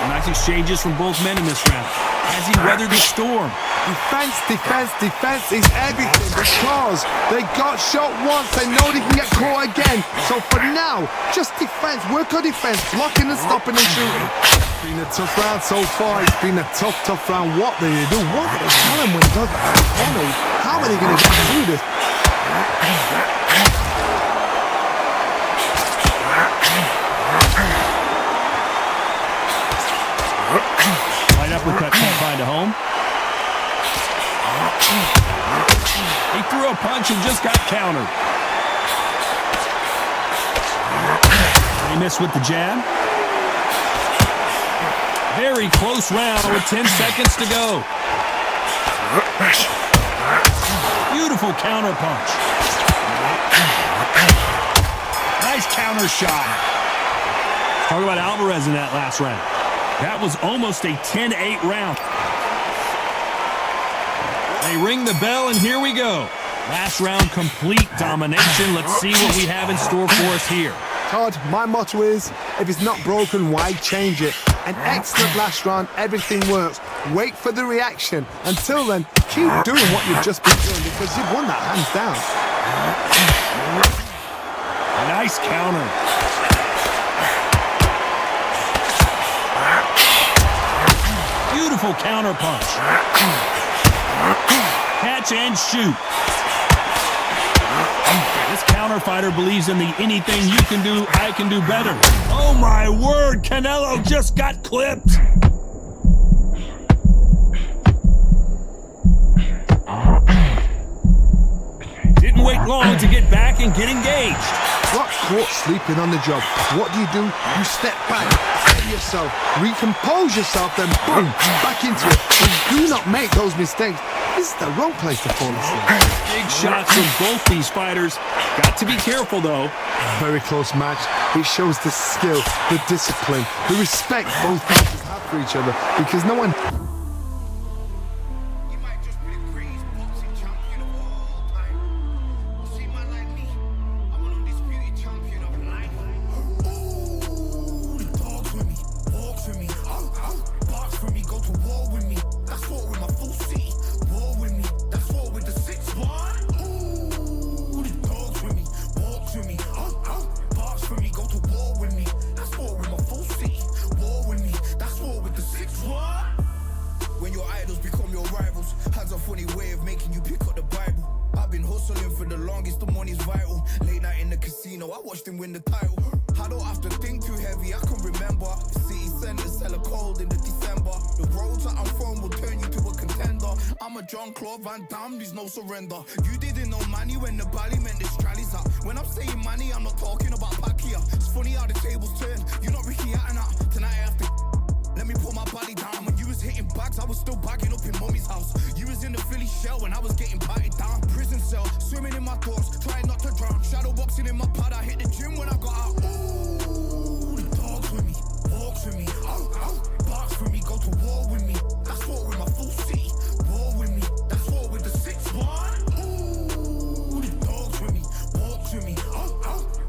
Nice exchanges from both men in this round. Has he weathered the storm? Defense, defense, defense is everything, because they got shot once, they know they can get caught again. So for now, just defense, work on defense, blocking and stopping and shooting. It's been a tough round so far. It's been a tough, tough round. What do they do? What do they tell them when it does it? How are they going to get through this? Right uppercut can't find a home. He threw a punch and just got countered. He missed with the jab. Very close round with 10 seconds to go. Beautiful counter punch. Nice counter shot. Talk about Alvarez in that last round. That was almost a 10-8 round. They ring the bell, and here we go. Last round, complete domination. Let's see what we have in store for us here. Todd, my motto is, if it's not broken, why change it? An excellent last round, everything works. Wait for the reaction. Until then, keep doing what you've just been doing, because you've won that hands down. Nice counter. Beautiful counter punch. Catch and shoot. This counter fighter believes in the anything you can do, I can do better. Oh my word, Canelo just got clipped. Didn't wait long to get back and get engaged. Got caught sleeping on the job. What do? You step back, set yourself, recompose yourself, then boom, back into it. Do not make those mistakes. This is the wrong place to fall asleep. Big shots from both these fighters. Got to be careful, though. Very close match. It shows the skill, the discipline, the respect both fighters have for each other, because no one... You might just be the greatest boxing champion of all time. You see, man like me, I'm an undisputed champion of life. Justin win the title. I don't have to think too heavy, I can remember. The city centers hella cold in the December. The roads that I'm from will turn you to a contender. I'm a John Claude Van Damme, there's no surrender. You didn't know money when the bally meant this trallies up. When I'm saying money, I'm not talking about Pacquiao. It's funny how the tables turn. You're not Ricky Hatton. Tonight I have to let me put my body down. When you was hitting bags, I was still bagging up in mommy's house. You was in the Philly shell when I was getting patted down. Prison cell, swimming in my thoughts, trying not to drown. Shadow boxing in my pad, I hit the gym when I got out. Ooh, the dogs with me, walks with me, barks with me, go to war with me. That's war with my full city, war with me. That's war with the 6-1. Ooh, the dogs with me, walks with me,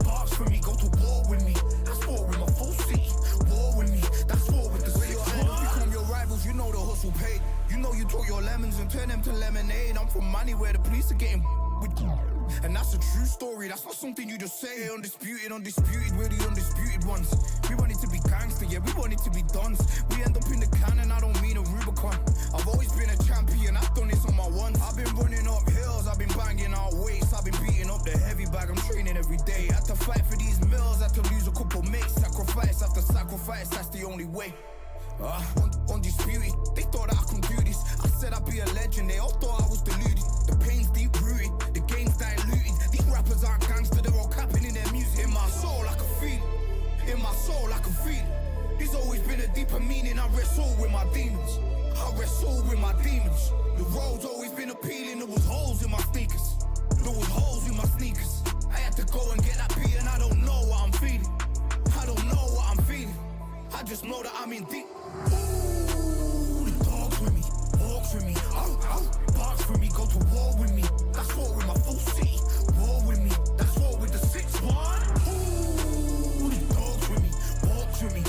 barks with me, go to war with me. That's war with my full city, war with me. That's war with the 6-1. Become your rivals, you know the hustle paid. You know you took your lemons and turn them to lemonade. I'm from money where the police are getting with you. And that's a true story, that's not something you just say. Undisputed, we're the undisputed ones. We want it to be gangster, yeah, we want it to be dons. We end up in the can and I don't mean a Rubicon. I've always been a champion, I've done this on my ones. I've been running up hills, I've been banging out weights. I've been beating up the heavy bag, I'm training every day. Had to fight for these mills, had to lose a couple mates. Sacrifice after sacrifice, that's the only way. Undisputed, they thought that I could do this. I said I'd be a legend, they all thought I was deluded. The pain's deep rooted, the game's diluted. These rappers aren't gangster, they're all capping in their music. In my soul I can feel it, in my soul I can feel it. There's always been a deeper meaning, I wrestle with my demons. I wrestle with my demons. The road's always been appealing, there was holes in my sneakers. There was holes in my sneakers. I had to go and get that beat and I don't know what I'm feeling. I don't know what I'm feeling. I just know that I'm in deep. Ooh, the dogs with me, walks with me, barks with me, go to war with me. That's war with my full city, war with me. That's war with the 6-1. Ooh, the dogs with me, walks with me,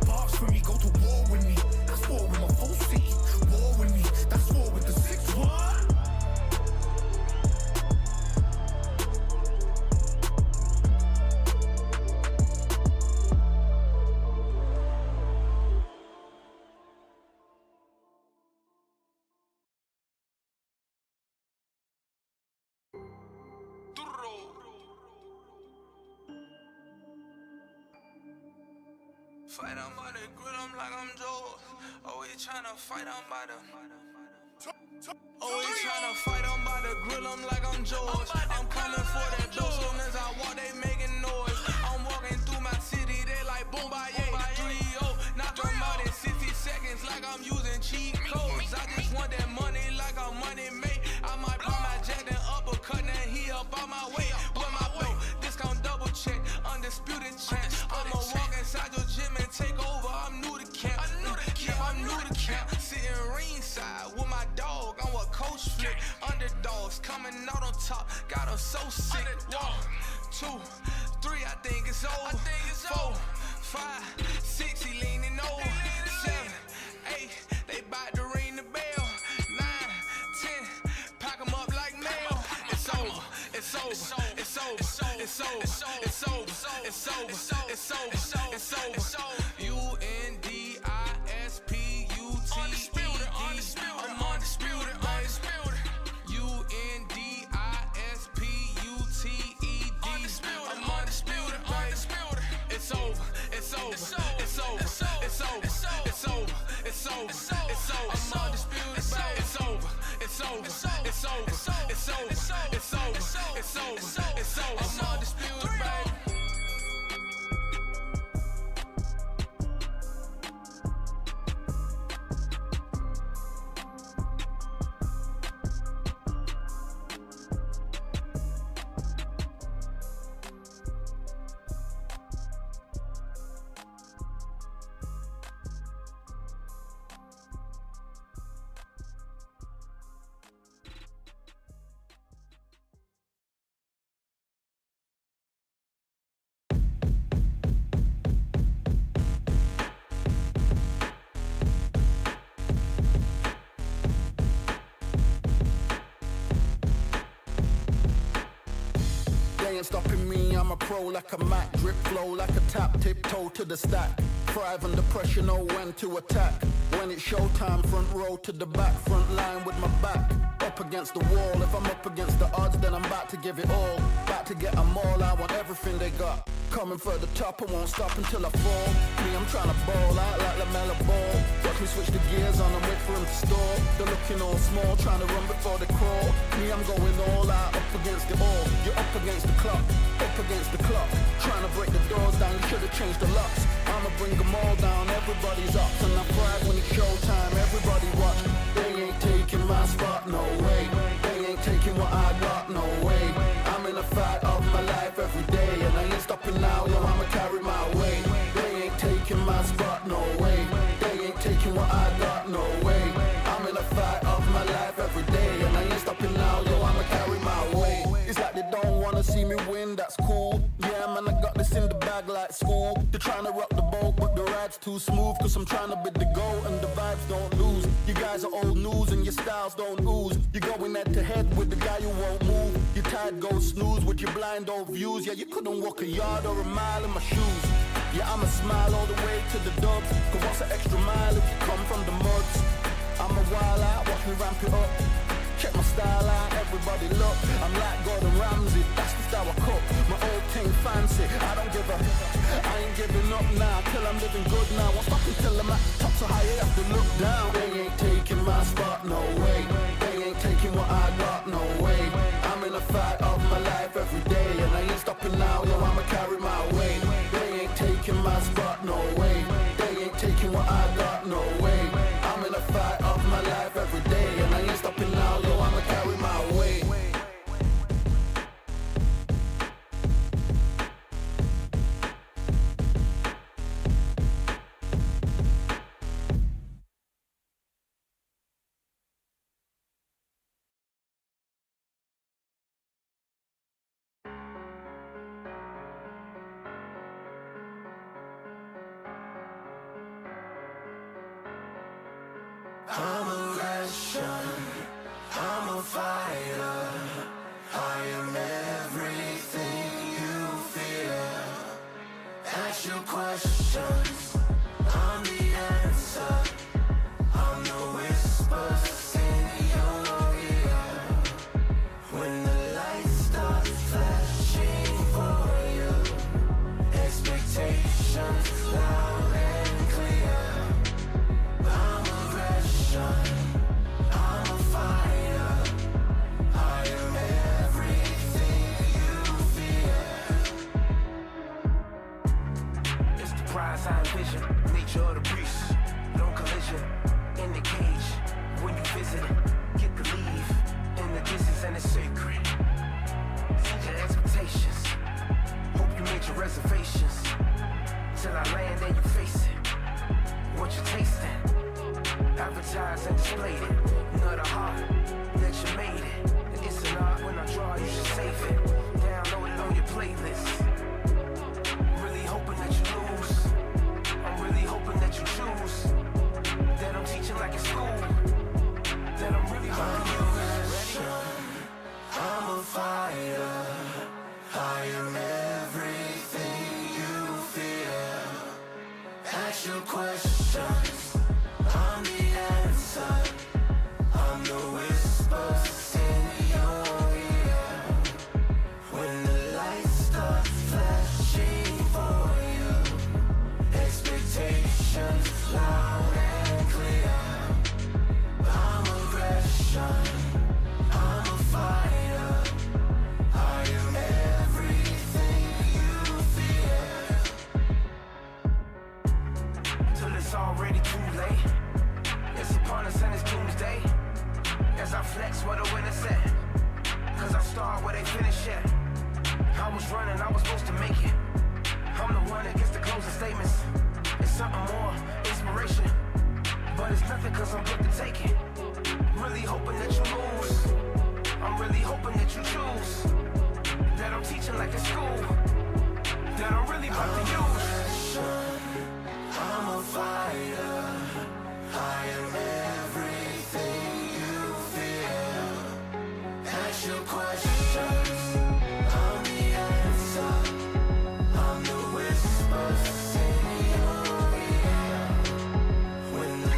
barks with me, go to war with me. That's war with my full city, war with me. That's war with the 6-1. Fight, I'm by the grill, I'm like I'm Joe. Always tryna fight, I'm by the. Always tryna fight, I'm by the grill, I'm like I'm George. I'm coming for that dough, soon as I walk, they making noise. I'm walking through my city, they like boom, by 3-0. Knock them out in 60 seconds, like I'm using cheat codes. I just want that money, like I'm money made. I might pop my jack, then uppercut, then he up on my way. With my dough, discount double check, undisputed champ. I'ma walk inside your gym and take over. I'm new to camp. I'm new to camp. Sitting ringside with my dog on what coach flip. Underdogs coming out on top. Got them so sick. 1, 2, 3, I think it's over. 4, 5, 6, he leaning over. 7, 8, they bout to ring the bell. 9, 10, pack them up like mail. It's over. It's over. It's over. It's over. It's over. It's over. It's over. It's over. Undisputed. I'm undisputed. Undisputed. I'm undisputed. It's over. It's over. It's over. It's over. It's over. It's over. It's over. I'm undisputed. It's over. It's over. It's over. It's over. It's over. It's over. It's over. I'm undisputed, baby. Ain't stopping me, I'm a pro like a Mac. Drip flow like a tap, tiptoe to the stack. Thrive under pressure, know when to attack. When it's showtime, front row to the back, front line with my back up against the wall. If I'm up against the odds, then I'm about to give it all. About to get them all, I want everything they got. Coming for the top, I won't stop until I fall. Me, I'm trying to ball out like LaMelo Ball. Watch me switch the gears on and wait for him to stall. They're looking all small, trying to run before they crawl. Me, I'm going all out, up against the all. You're up against the clock, up against the clock. Trying to break the doors down, you should've changed the locks. I'ma bring them all down, everybody's up. And I pride when it's showtime, everybody watch. They ain't taking my spot, no way. They ain't taking what I got, no way. I'm in a fight of my life every day, and I ain't stopping now, yo, I'ma carry my weight. They ain't taking my spot, no way. They ain't taking what I got, no way. I'm in a fight of my life every day, and I ain't stopping now, yo, I'ma carry my weight. It's like they don't wanna see me win, that's cool. Yeah, man, I got this in the bag like school. They're trying to rock the boat, but the ride's too smooth. Cause I'm trying to be the goal, and the vibes don't lose. You guys are old news, and your styles don't ooze. You're going head to head with the guy who won't move. Your tide goes snooze with your blind old views. Yeah, you couldn't walk a yard or a mile in my shoes. Yeah, I'ma smile all the way to the dubs. Cause what's an extra mile if you come from the muds? I'm a wild out, watch me ramp it up. Check my style out, everybody look. I'm like Gordon Ramsay, that's the style I cook. My old team fancy, I don't give a. I ain't giving up now, till I'm living good now. Won't stop until I'm at the top, so high I have to look down. They ain't taking my spot, no way. They ain't taking what I got, no way. I'm in a fight of my life every day, and I ain't stopping now, yo, I'ma carry my weight. They ain't taking my spot, no way. They ain't taking what I got, no way. I'm in a fight of my life every day, and I ain't stopping now, yo, I'ma carry my weight. I'm a Russian, I'm a fighter. I am everything you fear. Ask your questions, I'm the answer. I'm the whispers in your ear. When the lights start flashing for you, expectations loud and clear. I'm a Russian, I'm a fighter. I am everything you fear. It's the prize I envision, nature of the beast. No collision, in the cage. When you visit it, get the leave. In the distance and it's sacred. Set your expectations. Hope you made your reservations. Till I land and you face it. What you tasting? Advertised and displayed it. Not a heart that you made it. It's an art when I draw, you should save it. Download it on your playlist. Really hoping that you lose. I'm really hoping that you choose. That I'm teaching like in school. That I'm really about to use. I'm a fighter. I am everything you fear. Ask your questions, I'm the answer. I'm the whispers in your ear. When the lights start flashing for you, expectations loud and clear. I'm a Russian, I'm a fighter. I am everything you fear. Till it's already too late. It's upon us and it's doomsday. As I flex where the winner said. Cause I start where they finish at. I was running, I was supposed to make it. I'm the one that gets the closing statements. It's something more, inspiration. But it's nothing cause I'm quick to take it. Really hoping that you lose. I'm really hoping that you choose. That I'm teaching like in school. That I'm really about to use. I'm a fighter. I am everything you fear. Ask your questions, I'm the answer. I'm the whispers in your ear. When the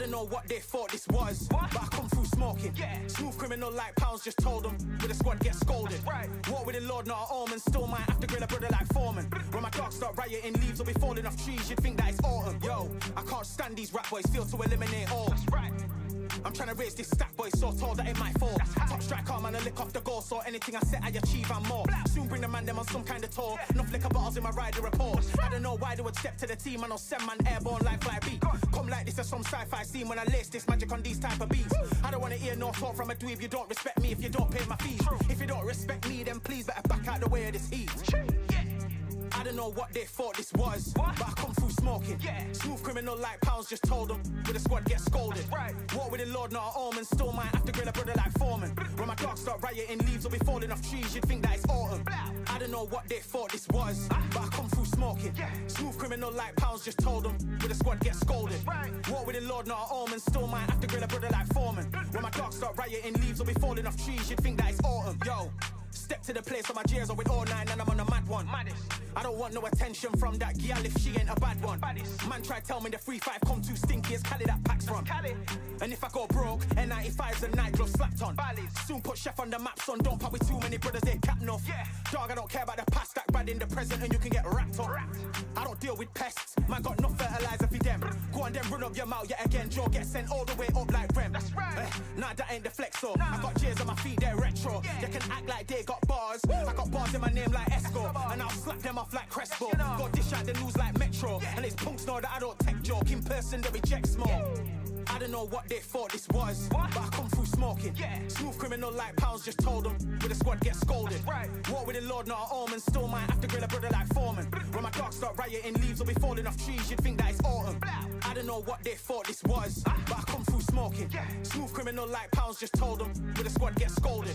don't know what they thought this was, but I come through smoking. Smooth criminal like pounds, just told them. With a squad get scolded. War with the Lord, not an omen. Still might have to grill a brother like Foreman. When my dogs start rioting, leaves will be falling off trees. You'd think that it's autumn. Yo, I can't stand these rap boys, feel to eliminate all. I'm trying to raise this stack, boy, so tall that it might fall. Top striker, man, I lick off the goal, so anything I set, I achieve and more. Soon bring the man them on some kind of tour. Enough liquor bottles in my rider report. I don't know why they would step to the team, I know send man airborne like fly beat. Come like this as some sci-fi scene when I lace this magic on these type of beats. I don't wanna hear no talk from a dweeb. You don't respect me if you don't pay my fees. If you don't respect me, then please better back out the way of this heat. I don't know what they thought this was, but I come through smoking. Smooth criminal like pounds, just told them. With a squad get scolded. War with the Lord, not an omen. Still might have to grill a brother like Foreman. When my dogs start rioting, leaves will be falling off trees. You'd think that it's autumn. I don't know what they thought this was, but I come through smoking. Smooth criminal like pounds, just told them. With a squad get scolded. War with the Lord, not an omen. Still might have to grill a brother like Foreman. When my dogs start rioting, leaves will be falling off trees. You'd think that it's autumn. Yo. Step to the place on my J's are with all nine and I'm on a mad one. I don't want no attention from that gal if she ain't a bad one. Man try tell me the 3-5 come too stinky, it's Cali that packs from. And if I go broke, N95's and night gloves slapped on. Soon put chef on the map, son, don't pop with too many brothers, they cap enough. Dog, I don't care about the past, that bad in the present and you can get wrapped up. I don't deal with pests, man got no fertilizer for them. Go on then run up your mouth yet again, Joe get sent all the way up like Rem. Nah, that ain't the flex, so I got J's on my feet, they're retro. They can act like they got bars, I got bars in my name like Esco, and I'll slap them off like Crespo. Go dish out the news like Metro, and it's punks know that I don't tech joke. In person they reject smoke. I don't know what they thought this was, but I come through smoking. Smooth criminal like pounds, just told them. With a squad get scolded. War with the Lord, not an omen. Still might have to grill a brother like Foreman. When my dogs start rioting, leaves will be falling off trees. You'd think that it's autumn. I don't know what they thought this was, but I come through smoking. Smooth criminal like pounds, just told them. With a squad get scolded.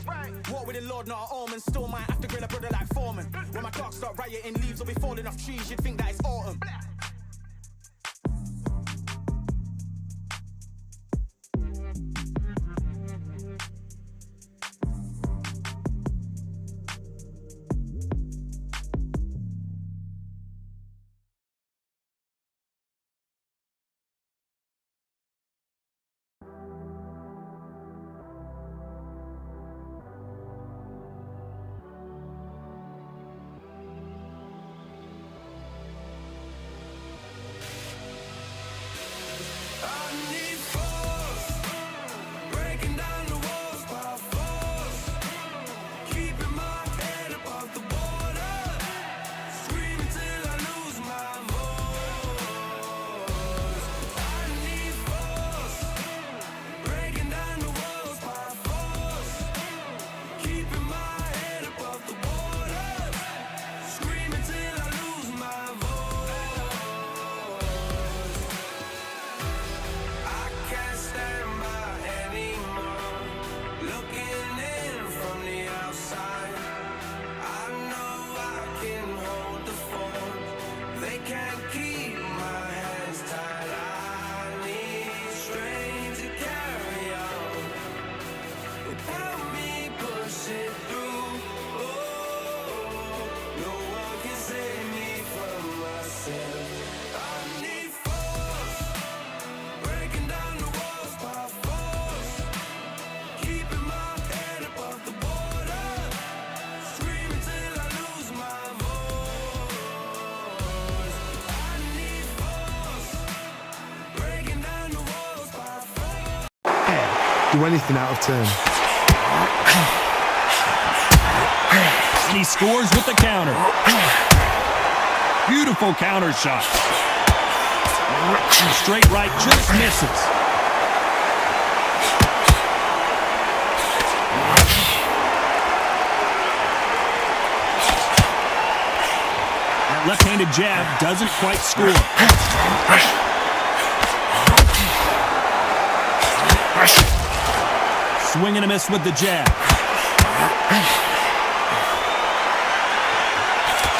War with the Lord, not an omen. Still might have to grill a brother like Foreman. When my dogs start rioting, leaves will be falling off trees. You'd think that it's autumn. Do anything out of turn. And he scores with the counter. Beautiful counter shot. Straight right, just misses. That left-handed jab doesn't quite score. Swing and a miss with the jab.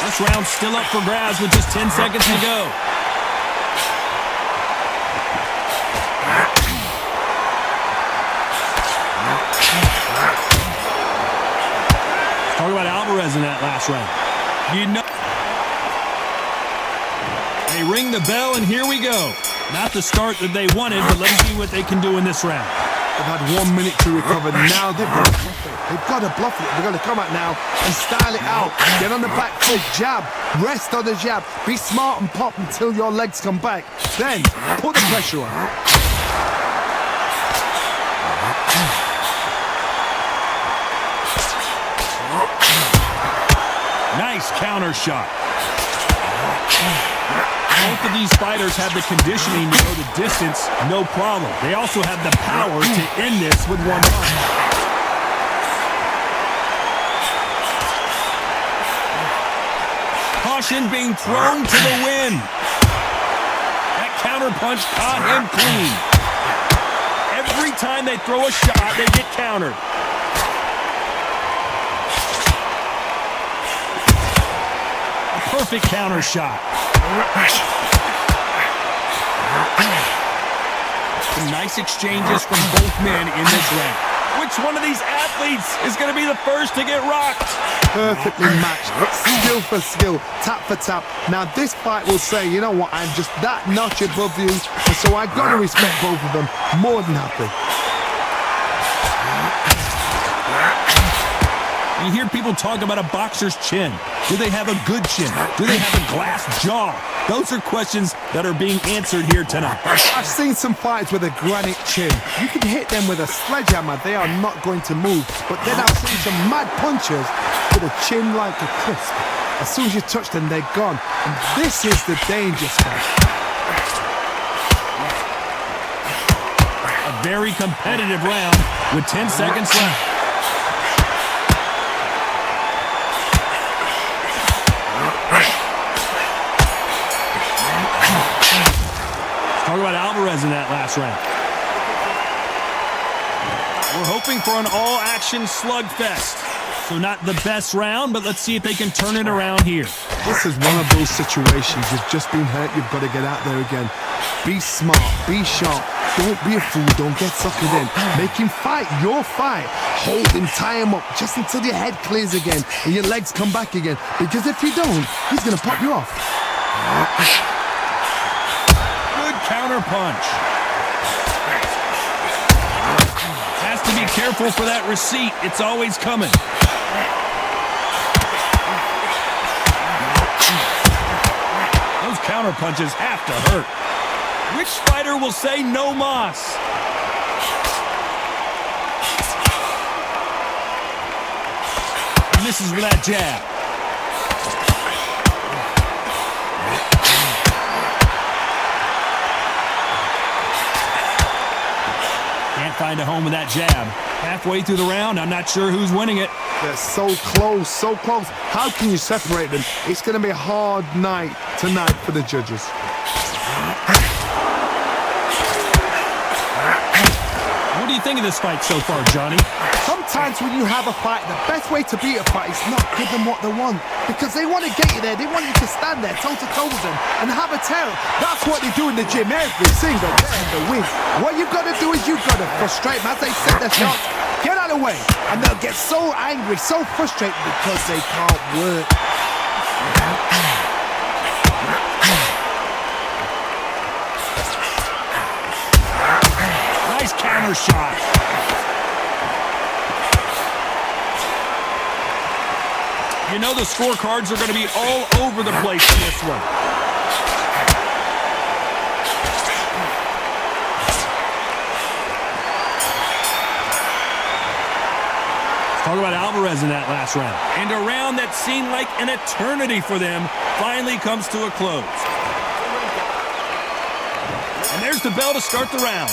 This round's still up for grabs with just 10 seconds to go. Talk about Alvarez in that last round. You know. They ring the bell, and here we go. Not the start that they wanted, but let's see what they can do in this round. They've had 1 minute to recover. Now they've got to bluff it. They've got to bluff it. They've got to come out now and style it out. Get on the back foot, jab, rest on the jab. Be smart and pop until your legs come back. Then put the pressure on. Nice counter shot. Both of these fighters have the conditioning to go the distance, no problem. They also have the power to end this with one punch. Caution being thrown to the wind. That counter punch caught him clean. Every time they throw a shot, they get countered. A perfect counter shot. Some nice exchanges from both men in this round. Which one of these athletes is going to be the first to get rocked? Perfectly matched, skill for skill, tap for tap. Now this fight will say, you know what, I'm just that notch above you, and so I've got to respect both of them more than happy. You hear people talk about a boxer's chin. Do they have a good chin? Do they have a glass jaw? Those are questions that are being answered here tonight. I've seen some fights with a granite chin. You can hit them with a sledgehammer, they are not going to move. But then I've seen some mad punchers with a chin like a crisp. As soon as you touch them, they're gone. And this is the danger spot. A very competitive round with 10 seconds left. Talk about Alvarez in that last round. We're hoping for an all-action slugfest. So not the best round, but let's see if they can turn it around here. This is one of those situations. You've just been hurt. You've got to get out there again. Be smart. Be sharp. Don't be a fool. Don't get suckered in. Make him fight your fight. Hold him, tie him up, just until your head clears again and your legs come back again. Because if you don't, he's going to pop you off. Counter punch. Has to be careful for that receipt. It's always coming. Those counter punches have to hurt. Which fighter will say no mas? And misses with that jab. Can't find a home with that jab. Halfway through the round, I'm not sure who's winning it. They're so close, so close. How can you separate them? It's going to be a hard night tonight for the judges. What do you think of this fight so far, Johnny? Sometimes when you have a fight, the best way to beat a fight is not give them what they want. Because they want to get you there. They want you to stand there toe-to-toe with them and have a terror. That's what they do in the gym every single day of the week. What you've got to do is you've got to frustrate them as they set their shots. Get out of the way. And they'll get so angry, so frustrated because they can't work. Nice counter shot. You know the scorecards are going to be all over the place in this one. Let's talk about Alvarez in that last round. And a round that seemed like an eternity for them finally comes to a close. And there's the bell to start the round.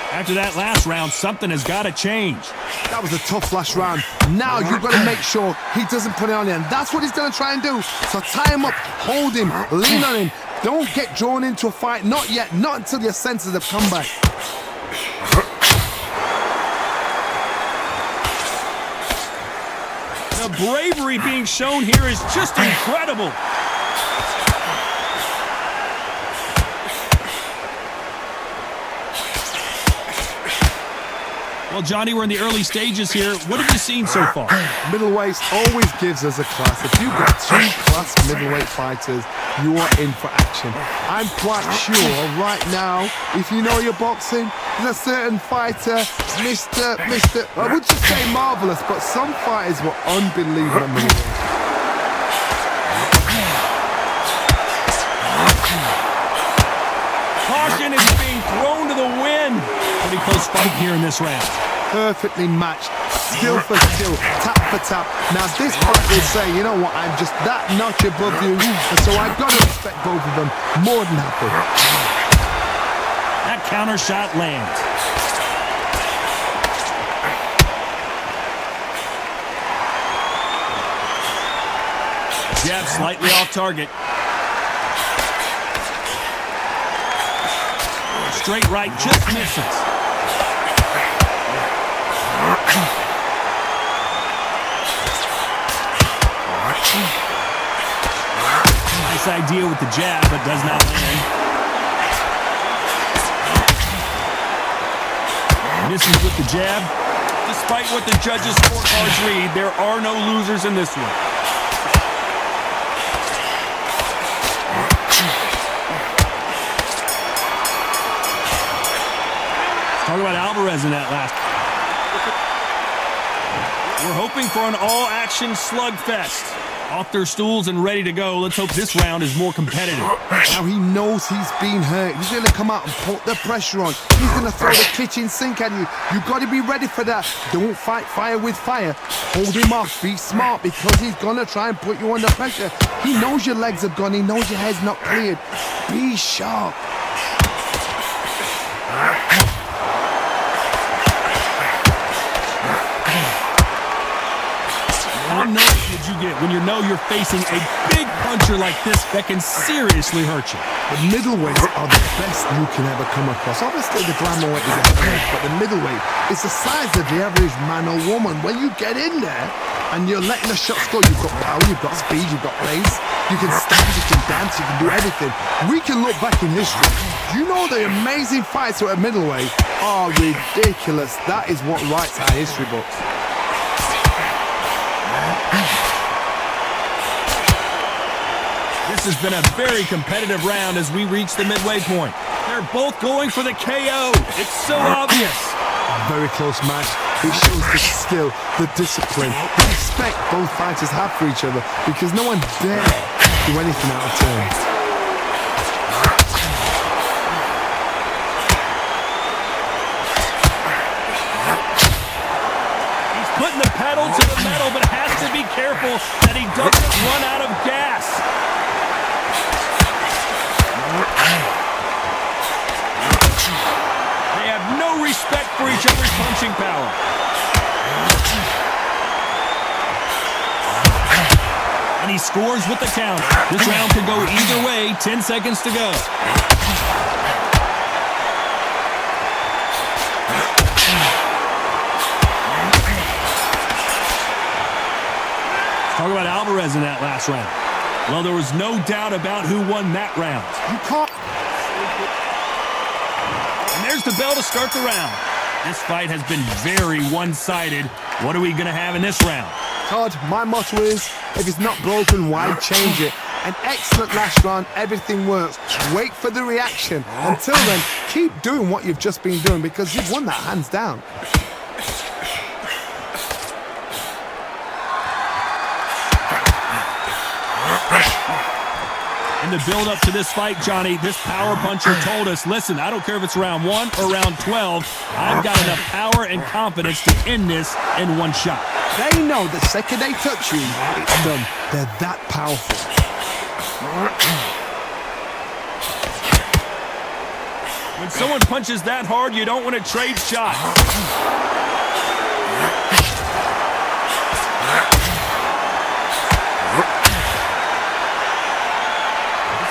After that last round, something has got to change. That was a tough last round. Now you've got to make sure he doesn't put it on you. And that's what he's going to try and do. So tie him up, hold him, lean on him. Don't get drawn into a fight. Not yet. Not until your senses have come back. The bravery being shown here is just incredible. Well, Johnny, we're in the early stages here. What have you seen so far? Middleweight always gives us a class. If you've got two class middleweight fighters, you are in for action. I'm quite sure right now, if you know your boxing, there's a certain fighter, Mr. I would just say marvelous, but some fighters were unbelievable middleweight. Caution is being thrown to the wind. Pretty close fight here in this round. Perfectly matched, skill for skill, tap for tap. Now this fight will say, you know what, I'm just that notch above you, and so I've got to respect both of them more than happy. That counter shot lands. Jab slightly off target. Straight right just misses. Nice idea with the jab, but does not land. Misses with the jab. Despite what the judges' scorecards read, there are no losers in this one. Talk about Alvarez in that last. We're hoping for an all-action slugfest. Off their stools and ready to go. Let's hope this round is more competitive. Now he knows he's been hurt. He's going to come out and put the pressure on. He's going to throw the kitchen sink at you. You've got to be ready for that. Don't fight fire with fire. Hold him off. Be smart because he's going to try and put you under pressure. He knows your legs are gone. He knows your head's not cleared. Be sharp. How nervous did you get when you know you're facing a big puncher like this that can seriously hurt you? The middleweights are the best you can ever come across. Obviously, the glamour weight is a big, but the middleweight is the size of the average man or woman. When you get in there and you're letting the shots go, you've got power, you've got speed, you've got pace. You can stand, you can dance, you can do everything. We can look back in history. You know the amazing fights at middleweight are ridiculous. That is what writes our history books. This has been a very competitive round as we reach the midway point. They're both going for the KO. It's so obvious. Very close match. It shows the skill, the discipline, the respect both fighters have for each other because no one dare do anything out of turn. He's putting the pedal to the metal, but has to be careful that he doesn't run out of gas. They have no respect for each other's punching power. And he scores with the count. This round could go either way. 10 seconds to go. Talk about Alvarez in that last round. Well, there was no doubt about who won that round. You can't. And there's the bell to start the round. This fight has been very one-sided. What are we going to have in this round? Todd, my motto is, if it's not broken, why change it? An excellent last round, everything works. Wait for the reaction. Until then, keep doing what you've just been doing because you've won that hands down. In the build-up to this fight, Johnny, this power puncher told us, listen, I don't care if it's round 1 or round 12, I've got enough power and confidence to end this in one shot. They know the second they touch you, it's done. They're that powerful. When someone punches that hard, you don't want to trade shots.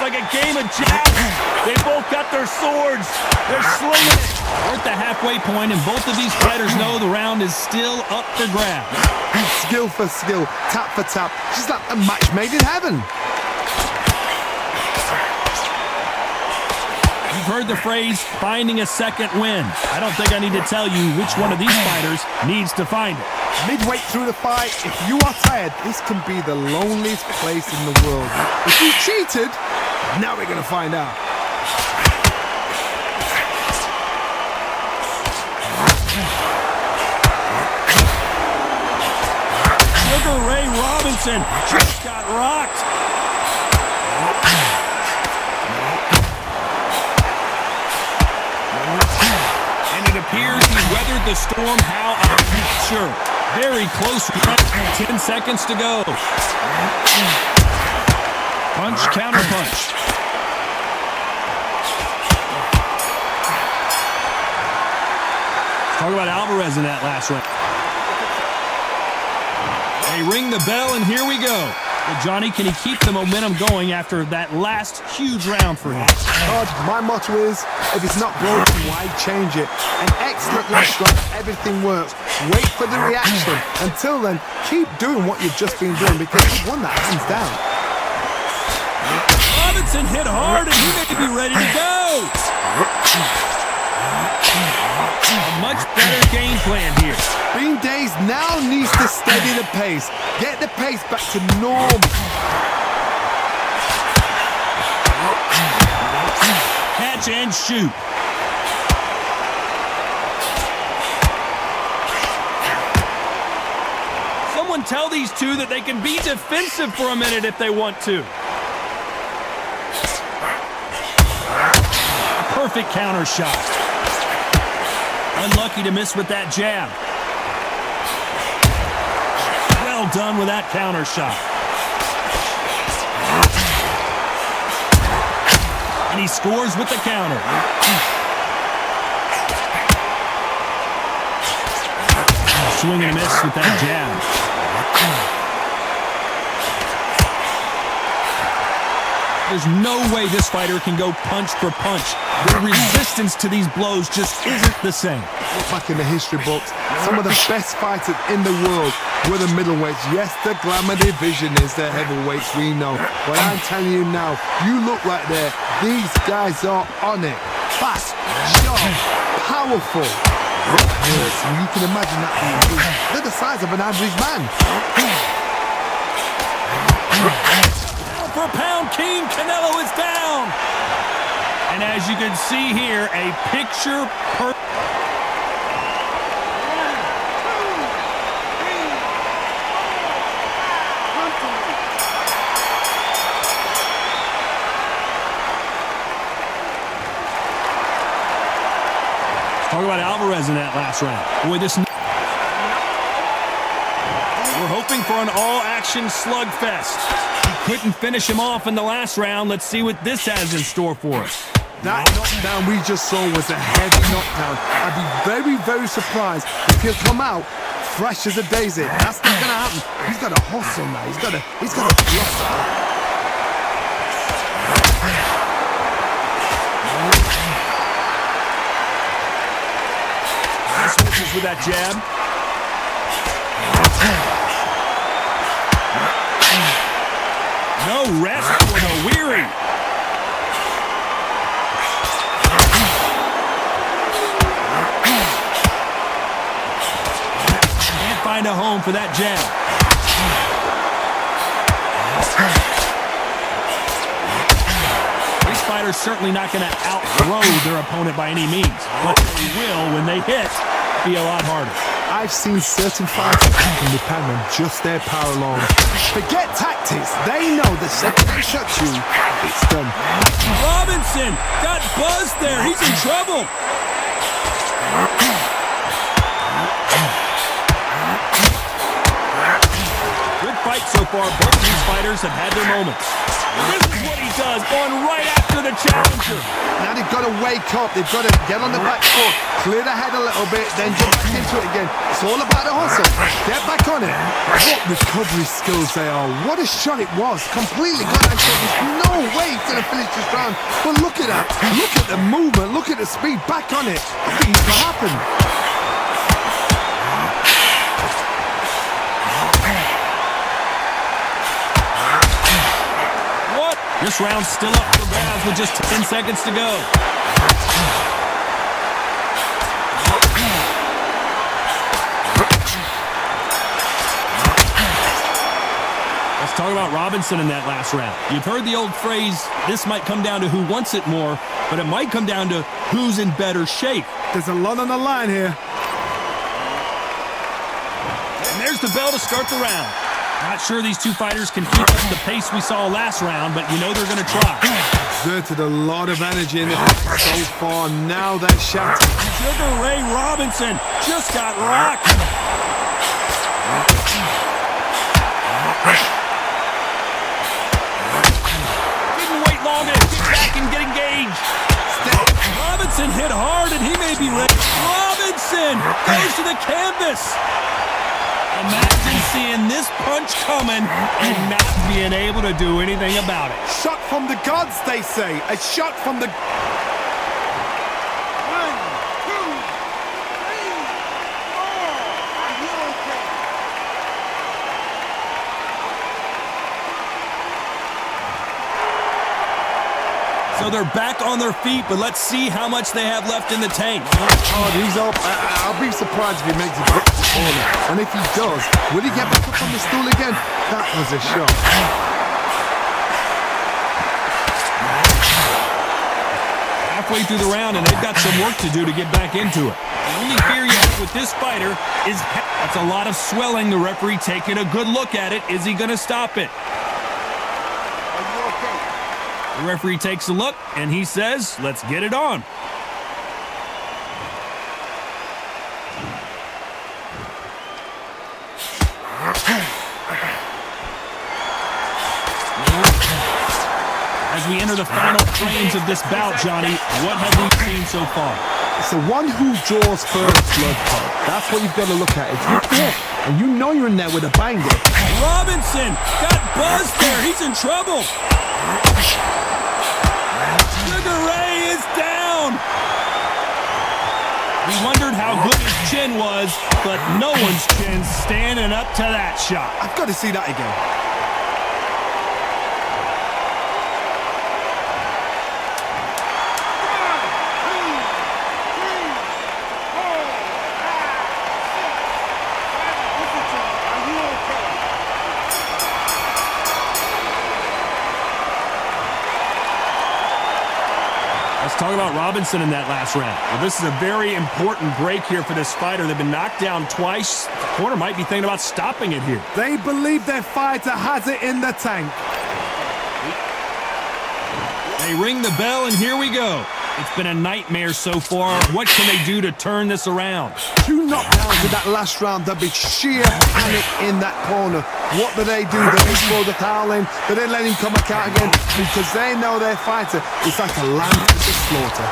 Like a game of jabs. They both got their swords. They're slinging it. We're at the halfway point, and both of these fighters know the round is still up for grabs. Skill for skill, tap for tap. Just like a match made in heaven. You've heard the phrase, finding a second wind. I don't think I need to tell you which one of these fighters needs to find it. Midway through the fight, if you are tired, this can be the loneliest place in the world. If you cheated, now we're going to find out. Sugar Ray Robinson just got rocked. And it appears he weathered the storm. How? I'm not sure. Very close. 10 seconds to go. Punch, counter punch. Talk about Alvarez in that last round. They ring the bell, and here we go. Well, Johnny, can he keep the momentum going after that last huge round for him? Todd, my motto is, if it's not broken, why change it? An excellent last round, everything works. Wait for the reaction. Until then, keep doing what you've just been doing because you won that hands down. Robinson hit hard, and he may be ready to go. A much better game plan here. Bean Days now needs to steady the pace. Get the pace back to normal. Catch and shoot. Someone tell these two that they can be defensive for a minute if they want to. A perfect counter shot. Unlucky to miss with that jab. Well done with that counter shot. And he scores with the counter. Swing and a miss with that jab. There's no way this fighter can go punch for punch. The resistance to these blows just isn't the same. Look back in the history books, some of the best fighters in the world were the middleweights. Yes, the glamour division is the heavyweights, we know. But I'm telling you now, you look right there, these guys are on it. Fast, sharp, powerful. Yes, and you can imagine that being they're the size of an average man. For pound king, Canelo is down. And as you can see here, a picture perfect. Talk about Alvarez in that last round. Boy, this. We're hoping for an all-action slugfest. He couldn't finish him off in the last round. Let's see what this has in store for us. That knockdown we just saw was a heavy knockdown. I'd be very, very surprised if he'll come out fresh as a daisy. That's not gonna happen. He's got to hustle now. He's got to bluff. Switches with that jab. No rest for the weary. Can't find a home for that jab. These fighters certainly not going to outthrow their opponent by any means, but they will when they hit. Be a lot harder. I've seen certain fighters can depend on just their power alone. Forget tactics. They know the second they shut you, it's done. Robinson got buzzed there. He's in trouble. Good fight so far. Both of these fighters have had their moments. This is what he does, going right after the challenger. Now they've got to wake up. They've got to get on the back foot, clear the head a little bit, then jump back into it again. It's all about the hustle. Get back on it. What recovery skills they are. What a shot it was. Completely got that shot. There's no way he's going to finish this round. But look at that. Look at the movement. Look at the speed. Back on it. I think it's going to happen. This round's still up for grabs with just 10 seconds to go. Let's talk about Robinson in that last round. You've heard the old phrase, this might come down to who wants it more, but it might come down to who's in better shape. There's a lot on the line here. And there's the bell to start the round. Not sure these two fighters can keep up the pace we saw last round, but you know they're going to try. Exerted a lot of energy in the fight so far. Now they're shattered. Sugar Ray Robinson just got rocked. Didn't wait long to get back and get engaged. Robinson hit hard and he may be ready. Robinson goes to the canvas. Imagine seeing this punch coming and not being able to do anything about it. Shot from the gods, they say. A shot from the... 1, 2, 3, 4. Are you okay? So they're back on their feet, but let's see how much they have left in the tank. Oh, he's up. I'll be surprised if he makes it. And if he does, will he get back up on the stool again? That was a shot. Halfway through the round, and they've got some work to do to get back into it. The only fear you have with this fighter is that's a lot of swelling. The referee taking a good look at it. Is he going to stop it? Are you okay? The referee takes a look, and he says, let's get it on. As we enter the final frames of this bout, Johnny, what have we seen so far? It's the one who draws first blood pump. That's what you've got to look at. If you hit, and you know you're in there with a banger. Robinson got buzzed there. He's in trouble. Sugar Ray is down. We wondered how good his chin was, but no one's chin standing up to that shot. I've got to see that again. Let's talk about Robinson in that last round. Well, this is a very important break here for this fighter. They've been knocked down twice. The corner might be thinking about stopping it here. They believe their fighter has it in the tank. They ring the bell, and here we go. It's been a nightmare so far. What can they do to turn this around? 2 knockdowns in that last round. There'll be sheer panic in that corner. What do? Do they throw the towel in? Do they let him come back out again? Because they know their fighter is like a lamb to the slaughter.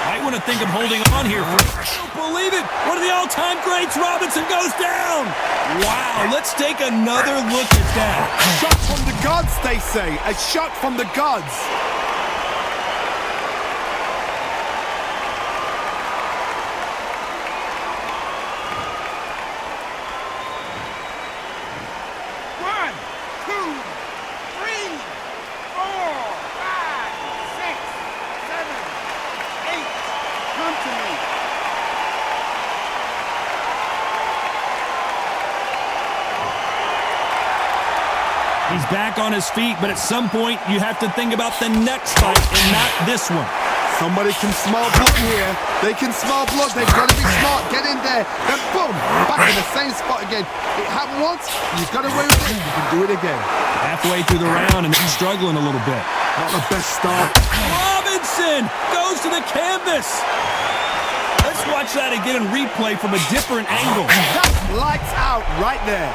Might want to think of holding on here. I don't believe it. One of the all-time greats, Robinson, goes down. Wow, let's take another look at that. Shot from the gods, they say. A shot from the gods. He's back on his feet, but at some point you have to think about the next fight and not this one. Somebody can smell blood here. They can smell blood. They've got to be smart. Get in there. Then boom, back in the same spot again. It happened once. You've got away with it. You can do it again. Halfway through the round and they're struggling a little bit. Not the best start. Robinson goes to the canvas. Let's watch that again in replay from a different angle. That's lights out right there.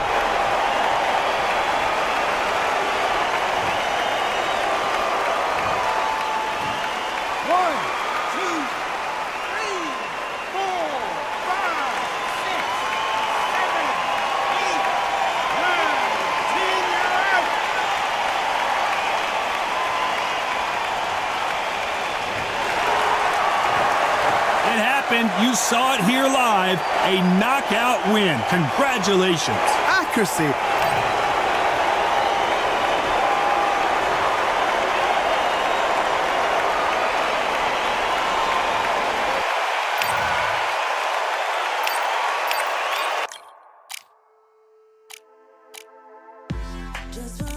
You saw it here live, a knockout win. Congratulations. Accuracy. just for